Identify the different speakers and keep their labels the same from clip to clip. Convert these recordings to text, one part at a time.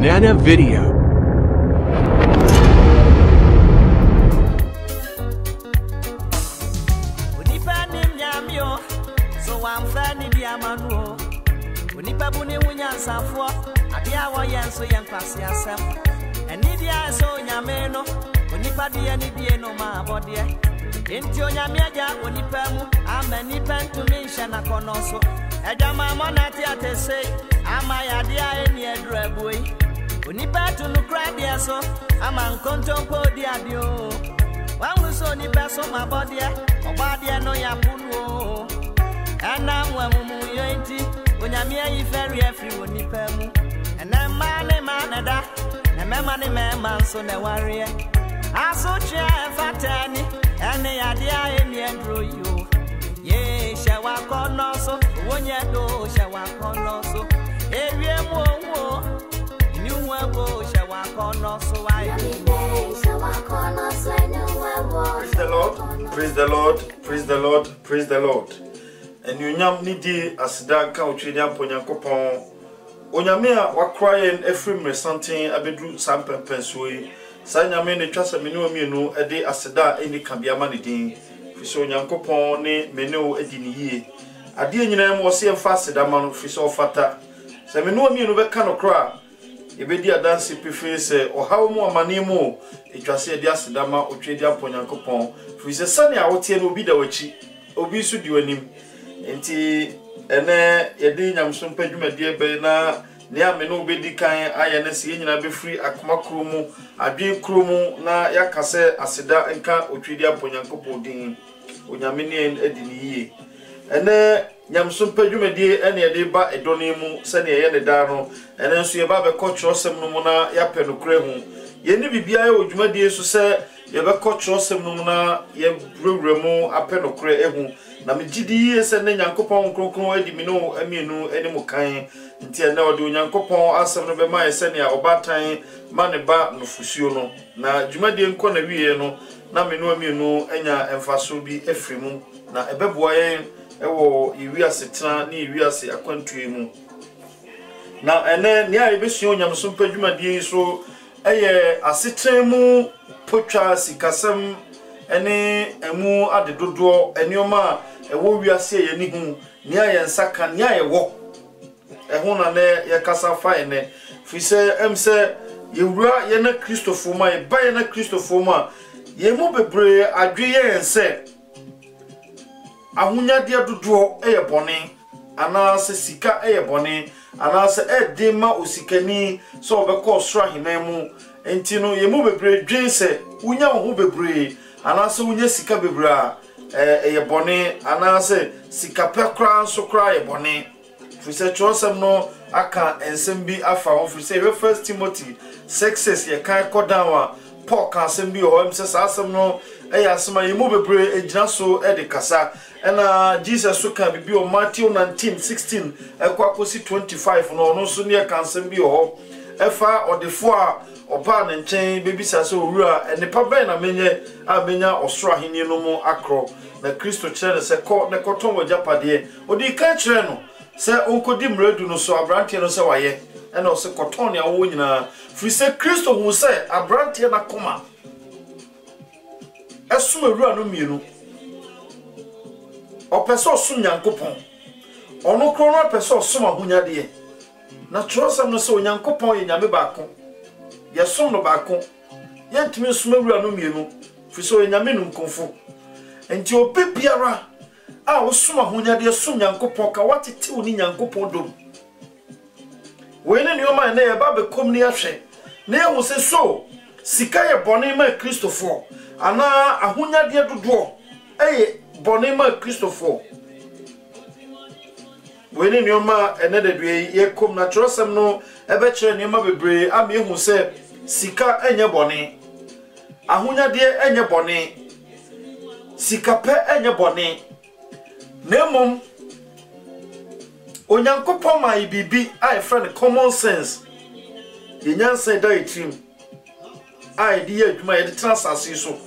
Speaker 1: Banana Video.
Speaker 2: I'm friendly, dear Manu. When you pabuni wunyan safwa, adia wa yanso yan pasi asem. And Nidia so nyameno, when you padi any dia no ma body. Into Yamiaja, when you pamu, I'm a nipen to me, Shana Conoso. Edama monati ate say, I'm my idea any drabway. When you pat to look right there, so I'm on contempo diadio. One was only pass on my body, or body no yapuno. And I'm one mumu yenti, when I'm here, very everyone nipamu. And I'm man, and my man, so no warrior. I saw chair fatani, and the idea in the Andrew you. Yea, shall walk on also, when you do, shall walk on also. Every more, new one shall walk on also.
Speaker 3: Praise the Lord, praise the Lord, praise the Lord, praise the Lord. And you nyam nidi asida ka otwede amponyankopon onyame a wakra yen efrim resanten abedu sampempenso yi sanyame ne twasa menu amienu ede asida eni kabiama ne din fiso onyankopon ne menu edi ne yie ade nyina mo se emfa asida ma no fiso ofata se menu amienu be ka no kra ebedi adanse pefe se ohawo mu amane mu etwase ede asida ma otwede amponyankopon fiso sane a wotie no obi da wachi obi su di wanim enti ene yedi nyamso mpadwumade ebe na ne ame no obedi kan aye na se nyina be free akoma kromu adwen kromu na yakase aseda nka otwidi aponyankopon din onyame ne edi ne yie ene nyamso mpadwumade ene yede ba edone mu se ne ye ne da no ene nso ye ba be kɔtwerɛsɛm no mu na yapɛ no kra hu ye ne bibia ye odwumade so se ye be kɔtwerɛsɛm no mu na ye brewura mu apɛ no kra ehu na me gidi ese ne nyankopon kronkron adi mi no amienu ene mu kan nti ene ode nyankopon asem no be ma ese ne obatan ma ne ba no fusuo no na dwumade nko na wiye no na me no amienu enya emfaso bi efrimu na ebeboa ye ewo iwi asetena ne iwi ase akwantue mu na ene ne a ebesuo nyamso mpa dwumade so eye asetena mu potwa sikasem ene emu adedodo enioma ewo wiase ye ni hu ni ayensa ni ayewo eho na ne ye kasa fa ene fi se emse ye wura ye na Christopher ma ye ba ye na Christopher ma ye mu bebre adwe ye ense ahunyade dodo eye bone ana se sika eye bone ana se edema osikani so obekọ sra hinemu enti no ye mu bebre dwense unya ho bebre ana se unya sika bebra eye bone ana se sika pekra so kra ye bone fise chosem no aka ensem bi afa ho fise 1 Timothy 6:6 ye kan kodanwa Paul kan sem bi o emse asem no eye asema ye mu bebre ejina so e de kasa ena Jesus so kan bi o Matthew 19:16 ekwakosi 25 no no so ne kan sem bi o efa odefo a oba ne nchen bebisa so owura enipa ben na menye abenya osoro aheni no mu akro na Kristo kire se ko ne koton wajapade odi ka kire no se onkodi mredu no so abrante no se waye ena o se koton ne awo nyina firi se Kristo hu se abrante na koma esum owura no mienu opeso osum nyankopon ono kro no opeso osum ahunyade na trosam no se onyankopon ye nyame baako yesom no baako yentimi suma wura no mienu fiso enyame no nkonfo enti obebiara a wosoma honyade som nyankopon ka watete oni nyankopon dom we ne nyoma na ye ba be komni ahwe na ye wose so sika ye bone ma Christopher ana ahonyade dodo eye bone ma Christopher we ne nyoma ene de dwe ye kom na trosam no ebe kire nyoma bebre am ye hu se sika enye bone ahunyade enye bone sika pe enye bone nemom onyankopon ma ibibi ai friend common sense ye nyansa da etrim ai di adwuma ye transase so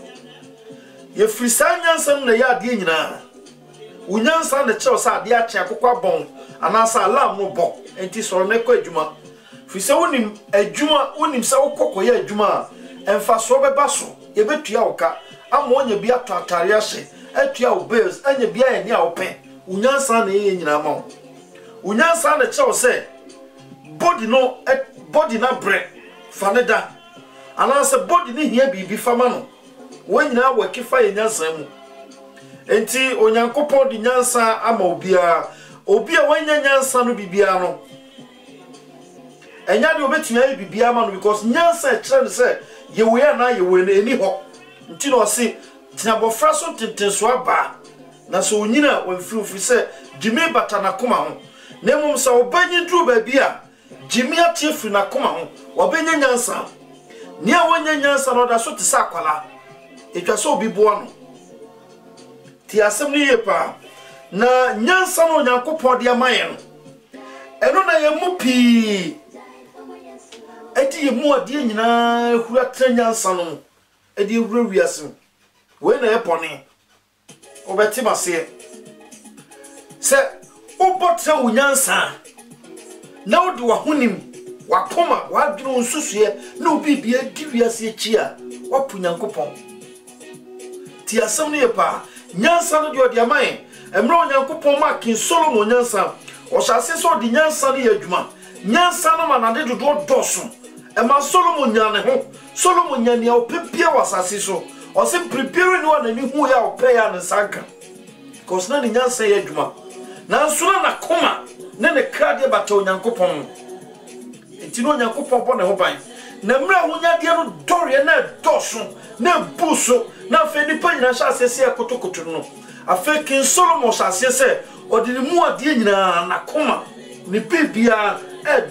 Speaker 3: ye frisa nyansa na ya de nyina unyansa na chew sa de ache akokwa bon anasa alarm no bo enti so ne kwa adwuma fi se wonim adwuma wonim se wokokoye adwuma emfa so beba so ye betua woka amonya bi atantare ahye atua wo bills anya bi ayani a wo pen unyansa na ye nyina ma unyansa na che wo se body na bre faneda ana se body ni hia bibi fama no wo nyina wo kifa ye nyansa mu enti onyankopon di nyansa ama obia wanya nyansa no bibia no enya de obetua ye bibia ma no because nyansa kire se ye we na ye we na eni ho nti no se tina bofra so tentenso aba na so onyina wamfiri se jimi bata na koma ho na mum sa obanyi dru ba bia jimi atiefri na koma ho obenya nyansa ni a wanya nyansa no da so te sa kwala etwa so obi bo no ti asem ni yepa na nyansa no Nyankopon de amaye no eno na ye mu pi eti ye mu ade nyina hura tra nyansa no edi hura wiase we na ye pone obeti mase se obotra wo nyansa na wo de wa honim wakoma wadwene nsusue na obi bia di wiase chi a wapu Nyankopon ti asem ne yepa nyansa no de odi amaye emro Nyankopon ma kin Solomon nyansa o shase so di nyansa ne adwuma nyansa no manade dodo doso ema Solomon nyane ho Solomon nyane o pepia wasase so o se prepare ni wana ni hu ya o prayer ne sanka cause na ni nyansa ye adwuma na nsuna na koma ne krade bata Nyankopon enti no Nyankopon bo ne ho ban na mra hunya de no dore na doso na buso na fe ni pa nyina sha asese ekotokoto no afa kin Solomon sha asese odini mu ade nyina na koma ni bibia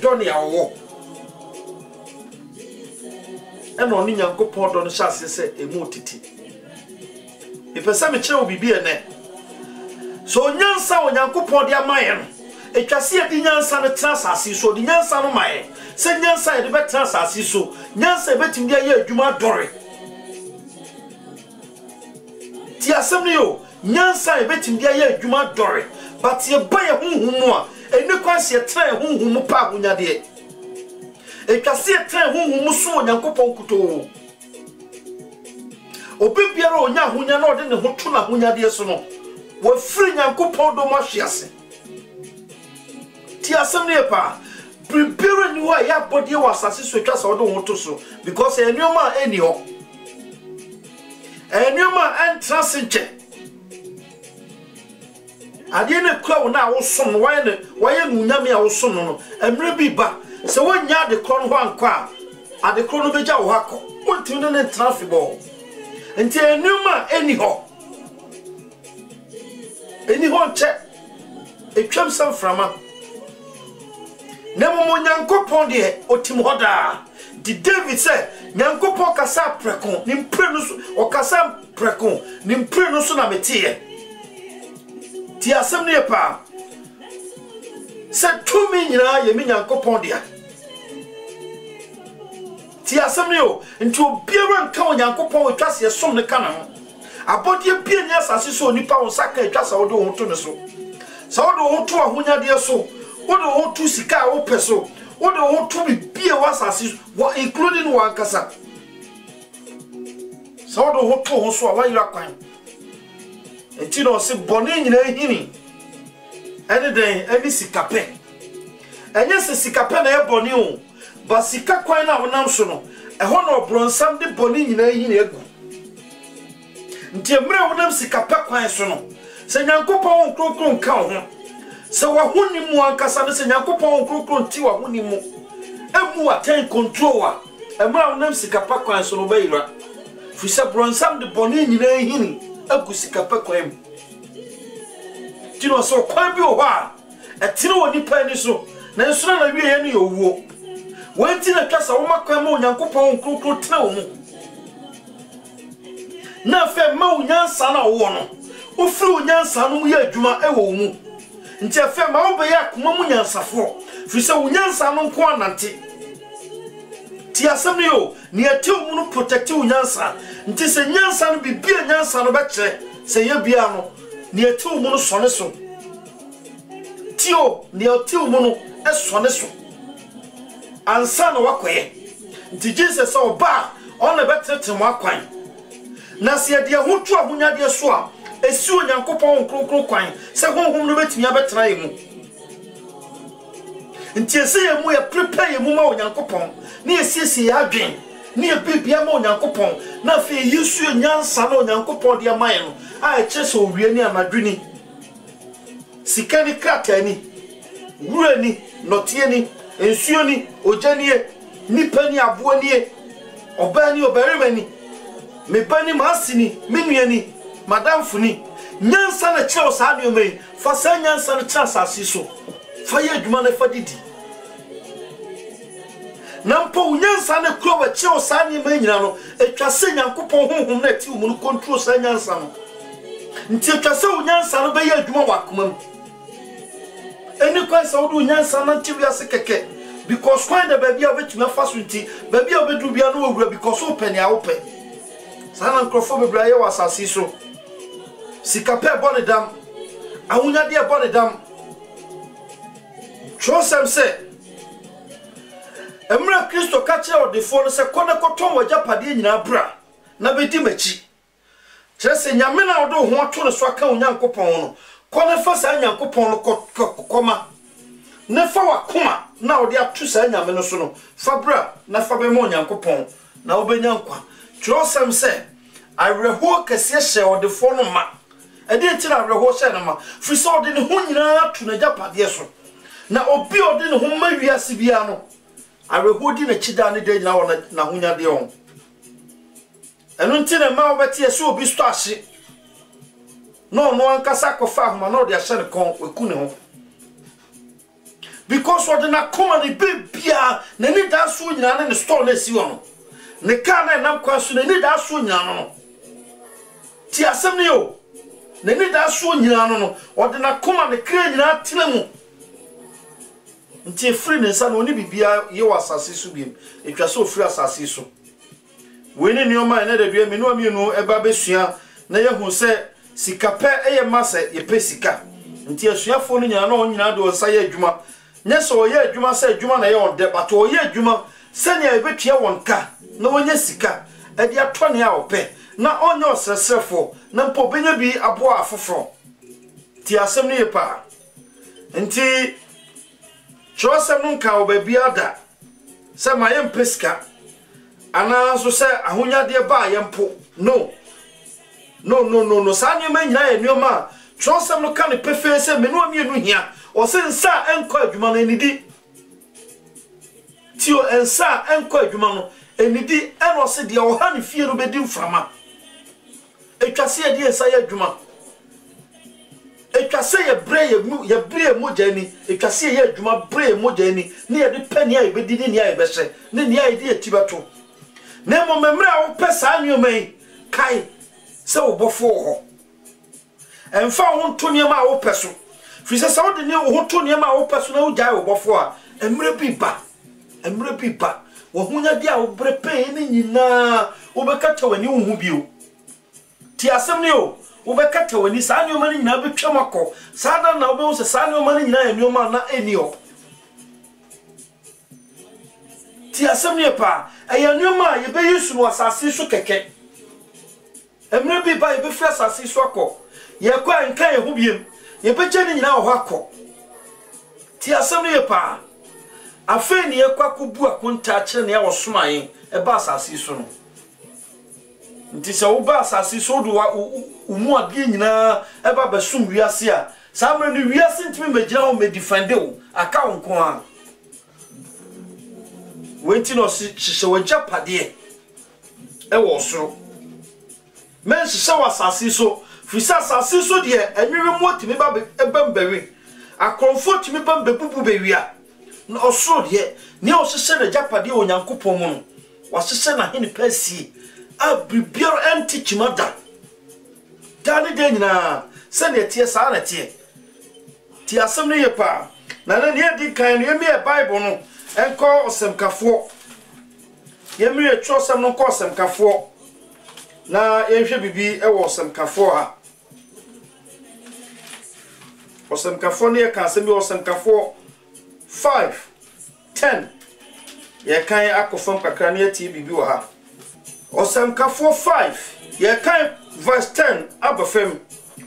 Speaker 3: done awo eno ni Nyankopon do no sha asese emu titi ipesa me kire obibi ene so nyansa o Nyankopon de amaye no etwase edi nyansa no transasi so di nyansa no maye se nyansa de be transasi so nyansa betim dia ye adwuma dore ti asem ni yo nyansa betim dia ye adwuma dore but ye ba ye hunhum a eni kwanse ye tra hunhum pa hunyade etwase ye tra hunhum so Nyankopon kuto obi biara onya hunya na ode ne ho to na hunyade so no wo firi Nyankopon do mo hwiase ti asem ne pa prepare ni wa ya body was asase twa sa ode ho to so because enyoma eni ho enyoma entrance nche ade ne kwa wo na wo som no waye nu nyame a wo som no emre bi ba se wonya de kro no ho anka ade kro no beja wo hakọ wontim ne traffic ball enti enyoma eni ho nche etwam sam frama na mo Nyankopon de otim hoda di David say Nyankopon kasa preko ni mpre no so o kasa preko ni mpre no so na metie ti asem ne pa se tumi nyina ye mi Nyankopon de ti asem ne o nti obiara nka o Nyankopon o twase ye som ne kana ho abodie bia nya asase so nipa won saka etwasa wo do ho to ne so sa wo do ho to ahonya de so wo do ho to sika wo peso wo do ho to bia wasase including one kasa sa wo do ho to ho so wa yira kwan enti no se bone nyina hini ene den ene sikape enye se sikape na e bone o ba sika kwan na wonam so no e ho no bronsam de bone nyina hini egu nti emre wonam sikape kwan so no se Nyankopon kronkron ka ho se wa honi mu ankasa ne se Nyankopon kronkron ti wa honi mu emu aten control a emre wonam sikape kwan so no ba yira fi se bronsam de bone nyina hini egu sikape kwan ti no so kwan bi o ho a etire woni pa ni so na nso na wie ye no ye wuo wanti na twasa wo makwan ma Nyankopon kronkron tena wo mu na fe ma unyansa na wo no o firi unyansa no mu ye adwuma e wo mu nti fe ma wo be ya kuma mu nyansafo fi se unyansa no nko anante ti asem ne o ne ati o mu no protect unyansa nti se nyansa no bibia nyansa no be kire se ye bia no ne ati o mu no sone so ti o ne ati o mu no e sone so ansa na wakoye nti Jesus oba on betrete mo akwan na se de hotu ahunyade so a esi onyankopon kronkron kwan se honhom no betimi abetena yemu nti ese yemu ya prepare yemu ma onyankopon na esiesie ya adwen na bibia ma onyankopon na fe Yesu nyansa na onyankopon de amaye no a echeso owie ni amadwini sikani kratani wurani notieni ensuoni ojanie nipani aboanie obani oberimani mebani masini menuani madam funi nyansa na cheo sa adomei fa sa nyansa na cheo asase so fa ye adwuma na fa didi nampo nyansa na kuro wa cheo sa adomei nyina no etwase nyankopon honhom na ti mu no control sa nyansa no nti etwase nyansa no be ye adwuma wakoma eni kwa sa wodu nyansa na ti wiase keke because when the baby of it me fasunti baby of it bia no wura because open ya open sana nkrofo bebraye wasase so sikape bonedam awunya de bonedam trosem se emra Kristo ka kire odefo no se kone koton wajapade nyina bra na bedi machi trese nyame na odo ho ato no so aka onyankopon no kone fa sa nyankopon no koma ne fa wakoma na odi atu sa nyame no so no fa bra na fa be mo nyankopon na obenya nkwa trosem se areho kese hye odefo no ma edi ti na areho hye no ma fi so odi ne ho nyina atu na japade so na obi odi ne ho ma wiase bia no areho di na chida ne de nyina wona na hunya de on enu nti na ma obeti ese obi sto ahye no ankasa kofa ahoma na odi ahye ne kon weku ne ho because what na come the bibia na ni da so nyina ne store na si wono ne ka na nam kwa so na ni da so nyina no ti asem ne yo na ni da so nyina no what na come ne kra nyina tena mu nti free ne sa no ni bibia ye wasase so biem etwa so free asase so we ne nioma na da bia me no amienu eba besua na ye hu se sikape eye mase ye pesika nti asuafo no nyina no nyina do sa ye adwuma nyeso ye adwuma se adwuma na ye on de but o ye adwuma se ne ebetua wonka na wonye sika e de atone a ope na onye osresrefo na mpo benya bi abo afoforo ti asem ne ye pa nti chosem no nka obabi ada se ma ye mpeska ana so se ahonyade ba ye mpo no sa nyema nyina ye nyoma chosem no ka ne pefe se me no amienu hia o se nsa enko adwuma no enidi tio ensa enko adwuma no enidi eno se de o ha ne fie no bedi mframa etwase ye de ensa ye adwuma etwase ye bre mojani etwase ye adwuma bre mojani ne ye de pani a bedi ni a ebehye ne ni a de atibato na mo memre a wo pesa anwomai kai se wo bofo ho emfa wo nto niam a wo peso fisa sa wo de ne wo to niam a wo peso na wo jai wo bofo a emre bi ba wo hunya dia wo brepe ni nyina wo bekata wani wo hu bio ti asem ne o wo bekata wani sa anwoma ni nyina betwam akọ sa da na wo be wo sa anwoma ni nyina anwoma na enio ti asem ne pa ayanwoma ye be yesu no asase so keke emre bi ba ye be fra asase so akọ ye kwa nka ye hu biem ye be gye ni nyina ho akọ ti asem ne pa afa ni ye kwa kubu akonta kire ne ya wosomayen e ba asase so no nti se wo ba asase so do umu ade nyina e ba besum wiase a samre ni wiase ntimi magina wo me defend wo aka wo nko a wenti no hihye wo japade e wo soro men hihye wo asase so fisa asase so de enwere mu otimi ba ebambawe akonfo timi bambabubu bewia na osoro de ne o hihye na japade onyankopon mu wa hihye na hene pasi abribiar antichimada dani de nyina se ne tie sa na tie ti asem ne ye pa na na ne di kan ne me bible no enko osemkafo ye me etwo osem no ko osemkafo na ye hwe bibi e wo osemkafo ha osemkafo ne ye ka asem bi osemkafo 5:10 ye kan akofam kakra na yati bibi wo ha Osamkafo 5 ye kan verse 10 abafem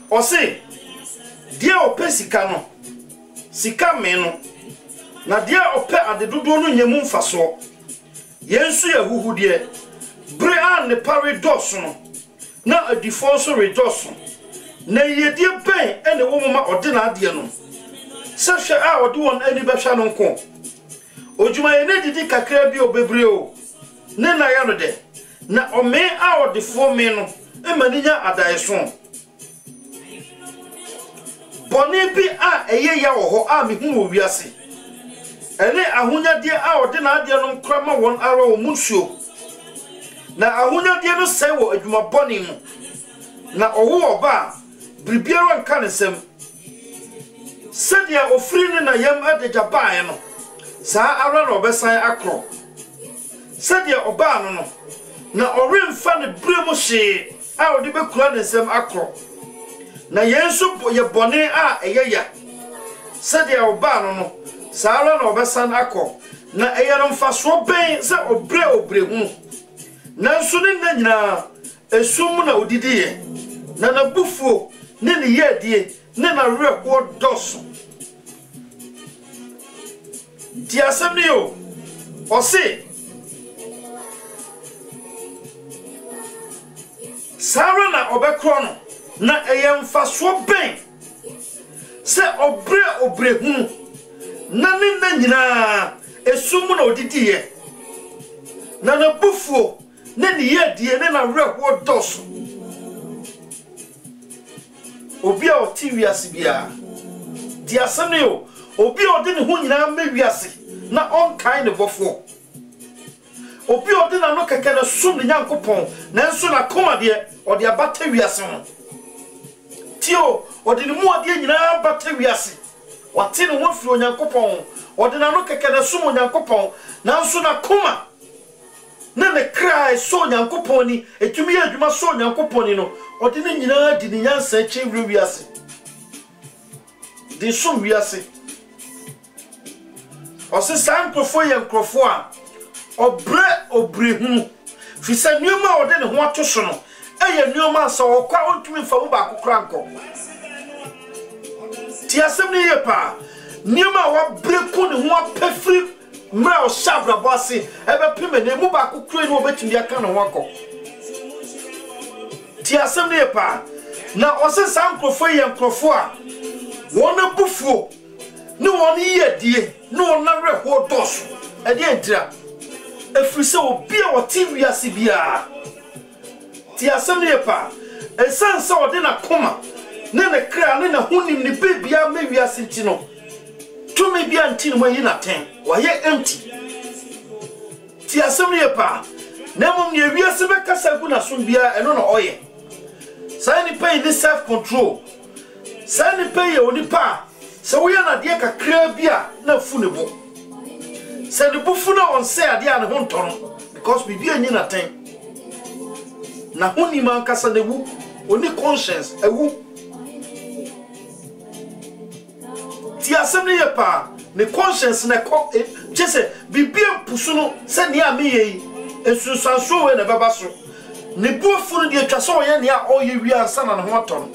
Speaker 3: o se dia ope sika no sika me no na dia ope adedodo no nyemu mfaso yensu ya huhu de bre an ne paradox no na adifo so rejoice na yedie ben ene wo mama ode na ade no se hwe a ode won ani behwa no nko ojuma ye ne didi kakra bi obebre o ne na ya no de na ome a ode fo me no emaninya adaeso boni bi a eye ya wo ho a me hu wo wiase ene ahonya de a ode na ade no nkrama won ara wo munsuo na ahonya de no sai wo adwuma boni mu na owo oba bribiara nka ne sem sadia ofiri ne na yam adeja baaye no saa ara na obesan akro sadia oba no na oremfa ne bremu hye a odi bekura ne sem akro na yensu ye bone a eyeya sadia oba no saa ara na obesan akọ na eyero mfa so ben se obre hu nanso ne na nyina esum na odidiye na na bufuo ne ne yedie ne na reko dos di asemi o se sara na obekro no na eyemfa so ben se obre hu na ne na nyina esum na odidiye na na bufuo ne ne yedie ne na reko dos obi a oti wiase bia di asane o obi odi ne ho nyina ma wiase na on kind of bofo obi odi na no keke na sum ne Nyankopon na nso na koma de odi abata wiase ho tio odi ne mu odi nyina abata wiase wate ne ho firi Nyankopon odi na no keke na sum Nyankopon na nso na koma na ne cry so Nyankopon ni etumi adwuma so Nyankopon ni no odi ne nyina di ne nyansa chewre wiase de so wiase o se sankrofo ye nkrofo a obre hu fi se nuoma odi ne ho atoso no eye nuoma so okwa ontumi fa mu ba kokra nko ti asem ne ye pa nuoma wa breku ne ho apefri mra o shabra boase ebe pime ne mu ba kokra ni obetumi aka no ho akọ ti asem ne pa na o se sankrofo ye nkrofo a wona bufuo ni wona yedie ni wona reho dos e de entira efiri se obi a wote wiase bia ti asem ne pa esansa ode na koma ne ne kra ne na hunim ne bebia ma wiase ti no tumi bia nti no yi na ten wa ye empty ti asem ne pa na mom ne wiase be kasa gu na so bia eno na oye sai ni pay this self control sai ni pay oni pa so we na de kakra bia na fu ne bo sai de bu fu na on say ade a ne ho ntono because bibi anyi na ten na honi man kasa ne wu oni conscience ewu ti asem ne pa ne conscience na ko jese bibi pusu no se ne a me yi ensusanso we na baba so ne buofu no de atwa so ye ne a oye wi ansa na ne ho aton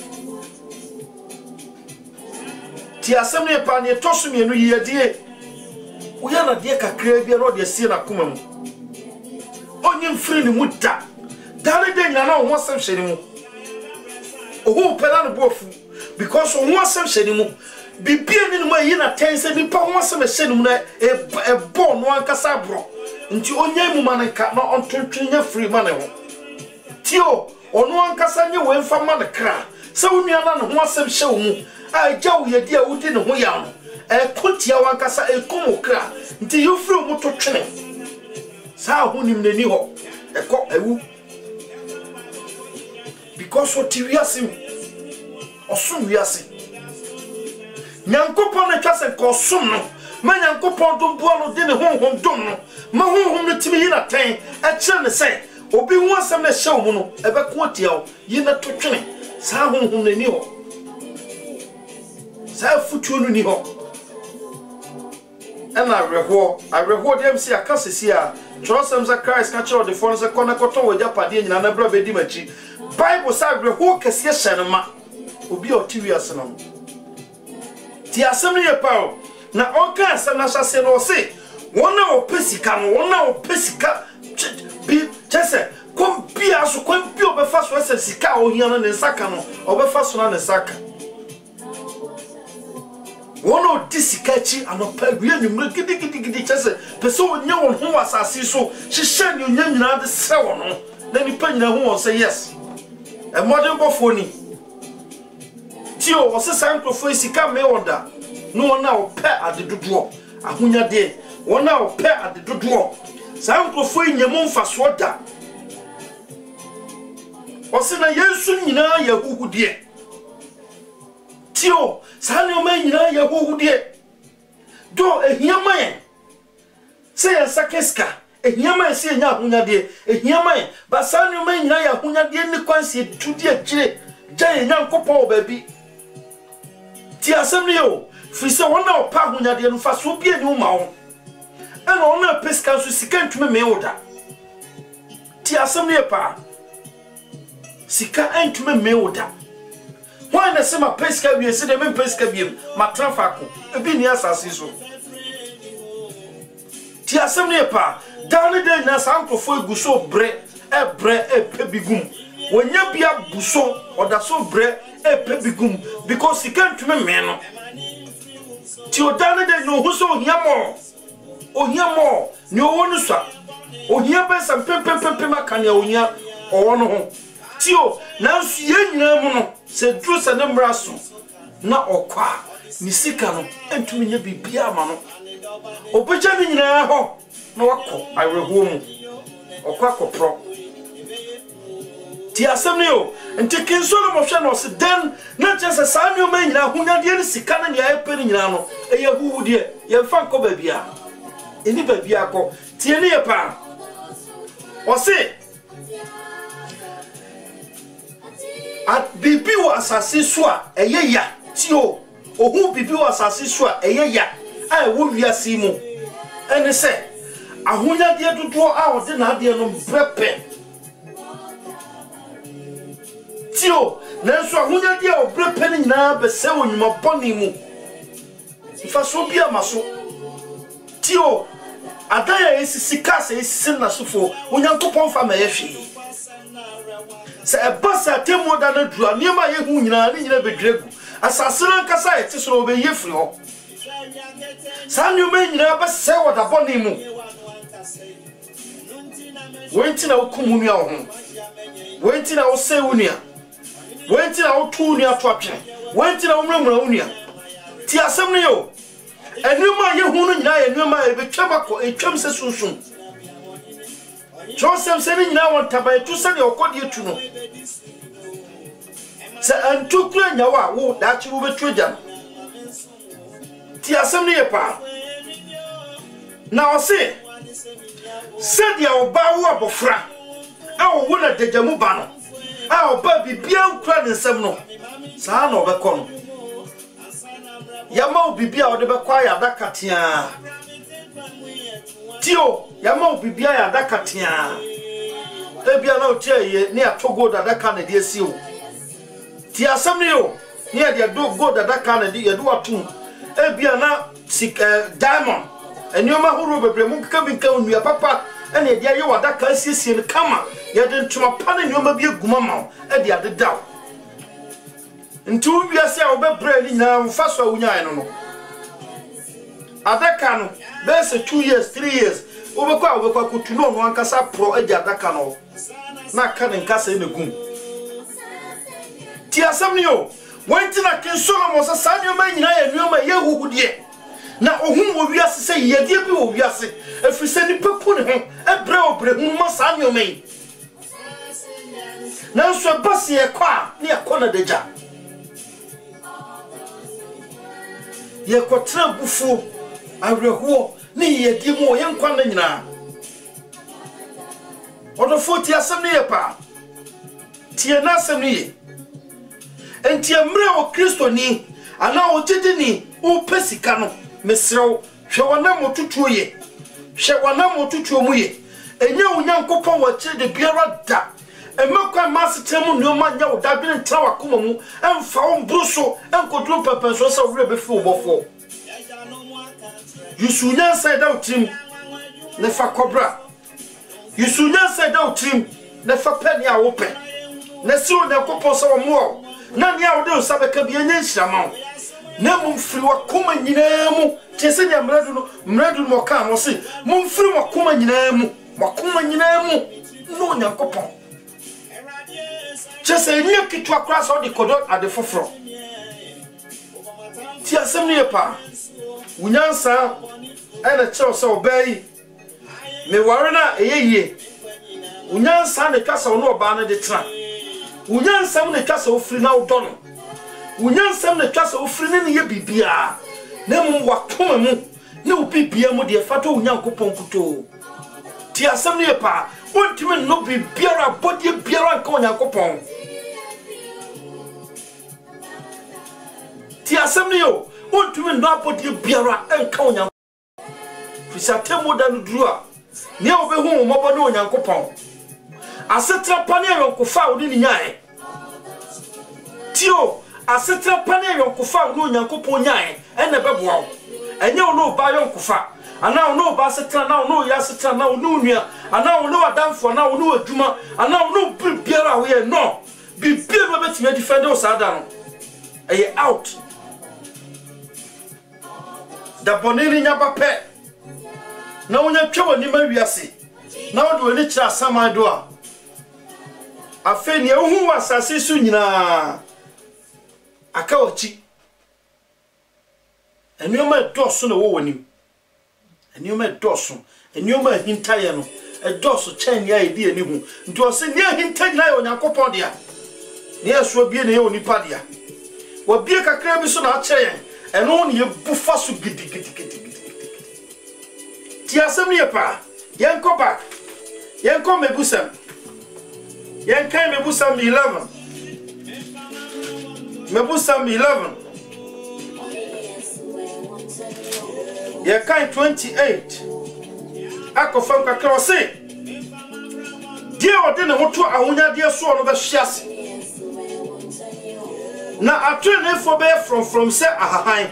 Speaker 3: ti asem ne pa ne tosu me no ye die wo ya na de kakra bia no de sie na koma mu onye mfiri ne mu da dare de nya na ho asem hye ne mu ohu pela no buofu because ho asem hye ne mu bibia ni mu yi na tense ni pa ho asem hye ne mu na e bo no ankasa bro nti onye mu manka na ontontwenya free man ho tio ono ankasa nye we mfa man kra se onua na ne ho asem hye wo mu a jaw ye dia wudi ne ho ya no e kotia wankasa e komo kra nti you free mu to twene sa honim nani ho e ko ewu because what wiase osum wiase Nyankopon na twase ko som no ma Nyankopon do bo no de ne honhom dom no ma honhom no timi yi na ten e kire ne se obi hu asem na hye wo no e be ko atia wo yi na to twene sa honhom nani ho sa futuo no ni ho and I reward them see a cassia. Trosams a Christ catch all the phones a corner cotton with Japadi and another bedimachi. Bible side reward cassia shanama will be your TV arsenal. The assembly of power. Now, all kinds of Nasa or say, 1 hour Pessica, 1 hour Pessica, be Chester, come be as you come be over fast was a Sika or Yan and Sakano, over fast one and Saka. 1 hour Tissikachi and a Pagrian, Giddy Chester, Person, no one who was a so she sent you young the 7. Then you pen who will say yes. A modern Bofoni. Tio was a sample for Sika me order. No one now pet at the door. A hunya day. 1 hour pet at the door. Some profane your moon for swatter. Or send a young soon in a Yahoo dear. Tio, son your man in a Yahoo dear. Do a Yaman. Say a Sakeska, a Yaman say Yahunya dear, a Yaman, but son your man in a Yahunya dear, the quantity 2 dear Jay, young couple baby. Tia Samuel. Frisa 1 hour Pahunya de Fast will be a new mount. And on a pesca to Sika to me order. Tia Samuel Pa Sika and to me order. Why the summer pesca we said them pesca beam, my trafaco, a binias assassin. Tia Samuel Pa, down the day Nas uncle for Gusso bread, a bread, a pebigum. When you be a busso or the so bread, a pebigum, because he can't to me man. Tio Danade no whoso yamo. O yamo, no one sa. O yabes and pepema canya or no. Tio, now see any said Drus and Embrasso. Na or qua, Nisicano, and to me be piamano. O Benjamin ho, no, I will home. Or quaco pro. Tia Samuel, and taking Solomon was then not just a Samuel man, who not yet Sican and Yapinano, a Yahoo dear, Yafanco babia. Any babiaco, Tiania pa. Or say, at Bibi was assassin, a ya, Tio, or who Bibi was assassin, a ya, I would be a Simo. And they say, I would not dare to draw out the Nadia no prepe. Tio, Nanso ahunya dia obre penny na be se wonima boni mu. Ifa so bia maso. Tio, adaya esisika se esisin na sofo, onyankopon fa ma yehwe. Se ebasa temo da na dura, niema yehu nyina ni nyina bedregu. Asasira nkasa eti so be yefri ho. Sa nyuma nyina be se woda boni mu. Wenti na okumu nua ho. Wenti na wo se wunia. Wenti na otu nua to atwe. Wenti na omramra unia. Ti asem ne yo. Enuma ye hu no nyina ye enuma e betwa bako etwam se sunsun. Joseph se ne nyina won tabai tu se ne okodi etu no. Se antu kura nyawa wo da chi wo betu agya. Ti asem ne ye pa. Na o se dia oba wo abofra. A wo na dejamu ba no. A oba bibia nkura ne nsem no. Saa na obekọ no. Yama obibia ode bekwa ya dakatia. Tio, yama obibia ya dakatia. Ebia na otie ye ne atogo dadaka na de esi o. Ti asem ne yo. Ne de do go dadaka na de ye do atum. Ebia na diamond. Enyoma huru bebre mu keka binka onua papa ene de aye wadaka asiesie ne kama ye de ntuma pa na nyoma bi eguma ma e de ade daw ntu wiase a obebre ni nyina mfa so awunya no no adaka no bese 2 years 3 years obekwa kutuno no ankasa pro e de adaka no na ka ne nkasa ene gum ti asam ni o wenti na kin Solomon sa sanyoma nyina ye nyoma ye huhudie na ohun wo wiase se yedie bi wo wiase efise ni pepu ne ho ebre obre hu ma sanyoma yi na so basi e kwa ni akona deja ye kotra bufu awreho ni yedie mu ye nkwa na nyina odo foti asem ne ye pa tie na asem ne ye entie mre o Kristo ni ana o gidi ni o pesika no mesrew
Speaker 1: wana motutuo ye hwe wana motutuo mu ye enye onyankopon wa kire de biara da emakwa masitemu nyoma nya odadwene ntra wakoma mu emfa wo mbruso enkodro pepenso se wure be fi obofo yusunya say da utim ne fa kobra yusunya say da utim ne fa peni a wo pe ne si onyankopon se wo mo na nia wo de osabeka bi enye nhyama na mumfiri wakoma nyina mu tese dia mradu mo ka no se mumfiri wakoma nyina mu no onyankopon chese nye kitwa kra so de kodot ade foforo ti asem ne pa unyansa ene chew se obai me ware na eyeye unyansa ne kasa no oba na de tra unyansa ne kasa ofiri na odono unyansa ne kasa ofiri ne ye bibia na mu wakoma mu ne obibia mu de fato unyankopon kuto ti asem ne pa ontime no bibiara body biara nka onyankopon ti asem ne yo ontime no body biara nka onyankopon fisatemo da no drua ne obehu mobo ne onyankopon asetra pane yonkofa odi ni nyae tio asetra pane yonkofa odi onyankopon nyae ene beboa enye ono ba yonkofa ana ono ba setra na ono ya setra na ono nua ana ono adamfo na ono adwuma ana ono bibiara we no bibiara betime defend o sada no eye out da bonini nya pape na wonya twa ni ma wiase na wo do ni kira saman do a afeni ehu wasase su nyina aka ochi enioma doso na wo woni enioma doso enioma hintaye no doso chen ya edi eni hu nti o se ne hintaye na onyankopon dia ne aso bie ne onipa dia wo bie kakra bi so na akere eno ne bufa so gidi ti asem ne pa yenko back yenko mebusam yenkai mebusam 11 mebusam 11 yenkai 28 akofam kakra o se die ode ne hoto ahonya de so no be hyiase na atwene fo be from se ahahan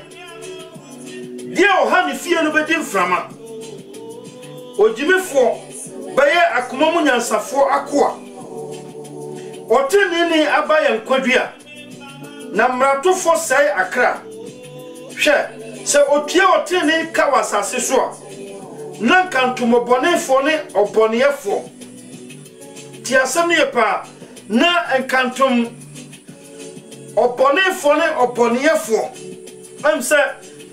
Speaker 1: die o ha ne fie no be di mframa ojimefo baye akomamu nyansafo akoa otene ni abaye nkwadua na mratofo sai akra hwe se otua otene ka wasase so a na kantomobonefo ne oboneyefo ti asem ne pa na enkantom obonefo ne oboneyefo am se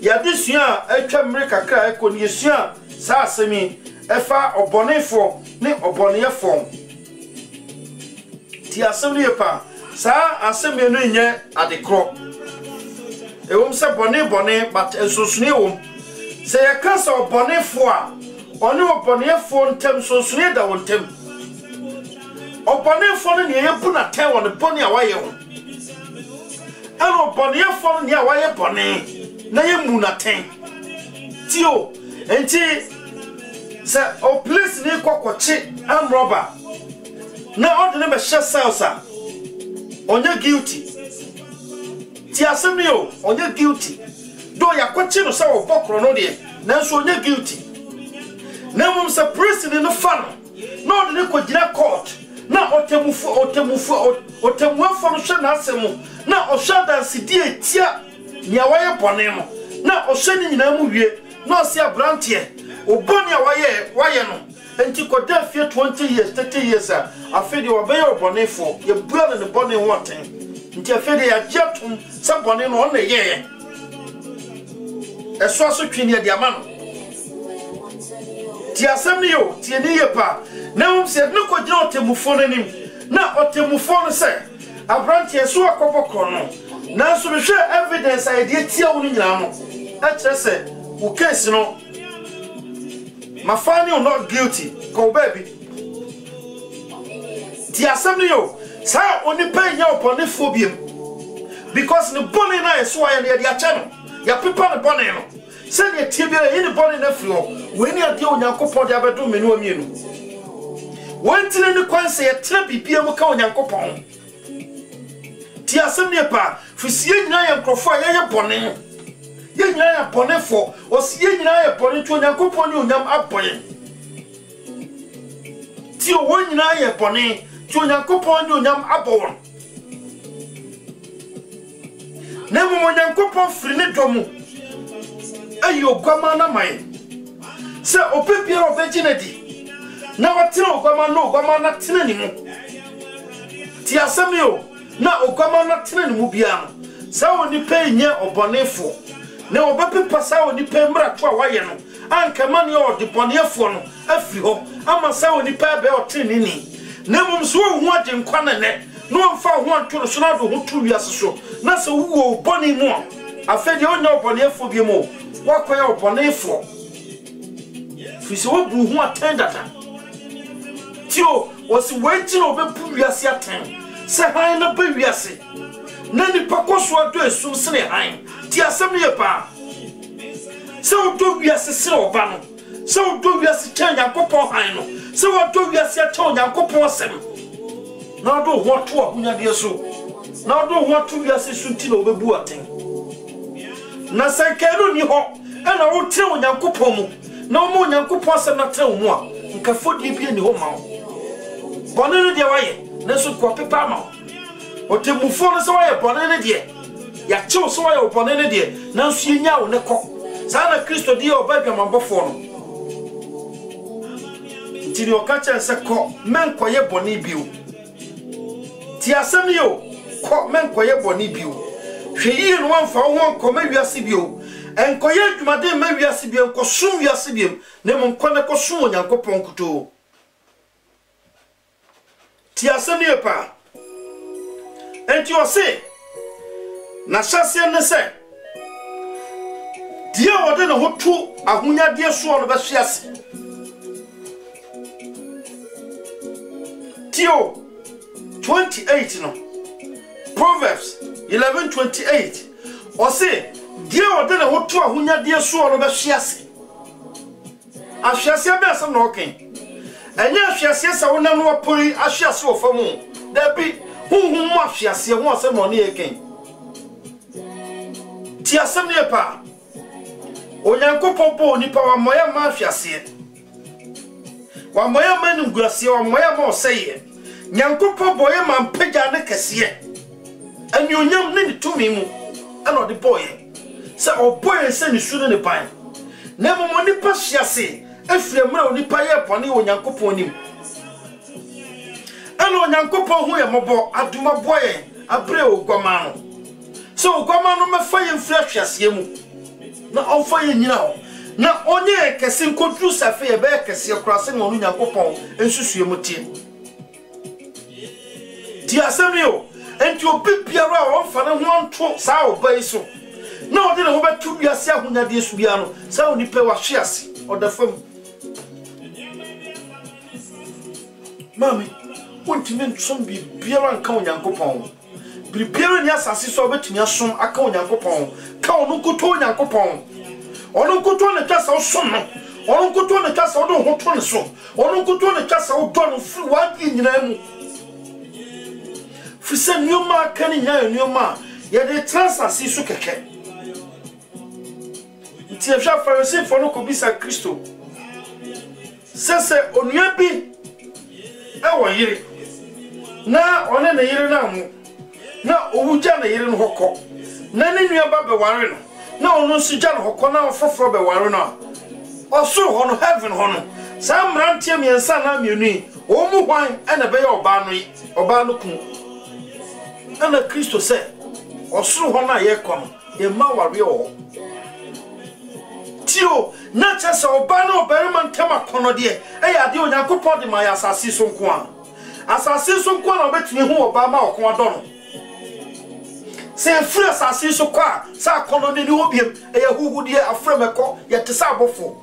Speaker 1: yadesua atwa mre kakra ekoni esua sa asemi efa obonefo ne oboneyefo ti asem ne pa sa asemi no nye adekro ewom se bone but ensusune wom se yakasa obonefo a oni obonefo ntem susune da wontem obonefo ne yebu na ten won bone a waye ho ana obonefo ne a waye bone na yemu na ten tio enti se o police ni kokochi am robber na odene be hye salsa onye guilty ti asemi o onye guilty do yakochi no se wo bokro no de na so onye guilty na mum se prison no fa no odene ko gina court na otemuafo no hwe na asemu na ohwada sidi etia nia waye bone mo na ohwe ni nyina mu wie na osi abrantie oboni a waye no enti ko da fie 20 years 30 years afedi obaye obonefo ye buala ne bone woten nti afedi ya jetum sa bone no na ye eso aso twini de ama no ti asem ne yo ti eni ye pa na um se ne ko gina otemufo nanim na otemufo no se abrantie so akopokro no na so be hwe evidence idea tia wo nyina no a kire se wo case no Mafani are not guilty. Go baby. The assembly yo. Sa only pay ya upon the phobium. Because the bonnet na is why near the channel. Ya people the bonnet no. Send your TV anybody in the floor. When you are doing your coupon, the other menu. One thing in the coin say a trappy PM on your coupon. Tia Sunday pa, for seeing I am crofy a bonnet. Young I am bonnet for, or seeing I am bonnet to your coupon, you yam up bonnet. Tio one I am bonnet to your coupon, you yam up on. Never when your coupon free domu. Ayo gwamana mai se opepia of virginity na watino gwamana gwamana tinani mu ti asamio na ogwamana tinani mu bia sa oni pe nye obonefo na obepepa sa oni pe mra to a waye no anka mane o de bonefo no afi ho ama sa oni pe be o tinini na mum so hu ade nkwa ne no mfa ho anto so na do ho tu wiase so na se wo boni mu afede onya obonefo bi mu wakoya obonefo fisi wo bu hu atendata tio wosi weji no bepu wiase aten se han na ba wiase na ni pakoso ado esum sene han ti asem ye pa se wo do wiase sene oba no se wo do wiase chen yakopon han no se wo do wiase chen yakopon asem na do ho to ahunya de so na do ho to wiase sunti na obebu aten na sankero ni ho ana wo tre onyankopon mu na wo onyankopon asem na tre wo mu a nka fodi bi ni ho ma wo bone no de waye na so ko pepa ma o te mu fo no so waye bone no de ya chew so waye bone no de na so yenya wo ne ko sa na Kristo de o ba dwamabofo no ti ni o ka che se ko men ko ye bone biu ti asem yo ko men ko ye bone biu hwe yi no won fa wo ko ma wiase biu enkoye dwumade ma wiase biu ko sum wiase biu ne mo ko ne ko sum onyankopon kuto ti asem ye pa enti o se na hyase ne se dia wode ne hotu ahunya de so no be hwiase tio 28 no Proverbs 11:28 o se dia wode ne hotu ahunya de so no be hwiase ahwiase be asem no ken enye ahwiase sa wona no opori ahwiase wo famu da bi huhum mo ahwiase ho asem no ne eken ti asem ne pa onyankopon po ni pa wa moya ma ahwiase wa moya ma ni ngurase wa moya ma oseye nyankopon boye ma mpega ne kese ani onyam ne tumi mu ana de boye se oboye se ni suru ne ban na mo ni pa hwiase efre mra oni pa ye pone onyankopon nim ana onyankopon hu ye mobo aduma boye abre ogwama no so ogwama no mefa ye mfre hwiase mu na onfa ye nyina ho na onye kese nkodru safe ye be kese kurase no onyankopon ensusue mu tie ti asemio enti obibiara onfa ne ho onto sa obai so na odi ne ho betu wiase ahunya de subia no sa oni pe wa hwiase odafam mami wontime nsom bi biara nka onyankopon bi biara ni asase so obetumi asom aka onyankopon ka onu nkoto onyankopon onu nkoto ne twasa osom no onu nkoto ne twasa odo hoto ne so onu nkoto ne twasa odo no firi wadi nyina mu fisa nyoma kan nya nyoma ya de transasi so keke ti afia Pharisee fo no ko bisa Kristo sese onua bi ewo yire na one na yire na mu na owuja na yire no hokọ na ne nua ba be ware no na ono sija no hokọ na ofoforo be ware no oso ho no heaven ho no sa mrantie miensa na mienu o mu hwan ena be ya oba no kun ana Kristo se oso ho na ye kọ no e ma ware o tio na chese oba no oberima ntema kono de e ya de onyankopon de ma ya asase so nko a asase so nko na obetumi hu oba ma okon ado no se free asase so kwa sa kono de ni obiem e ya huhu de afremeko ya tesa abofo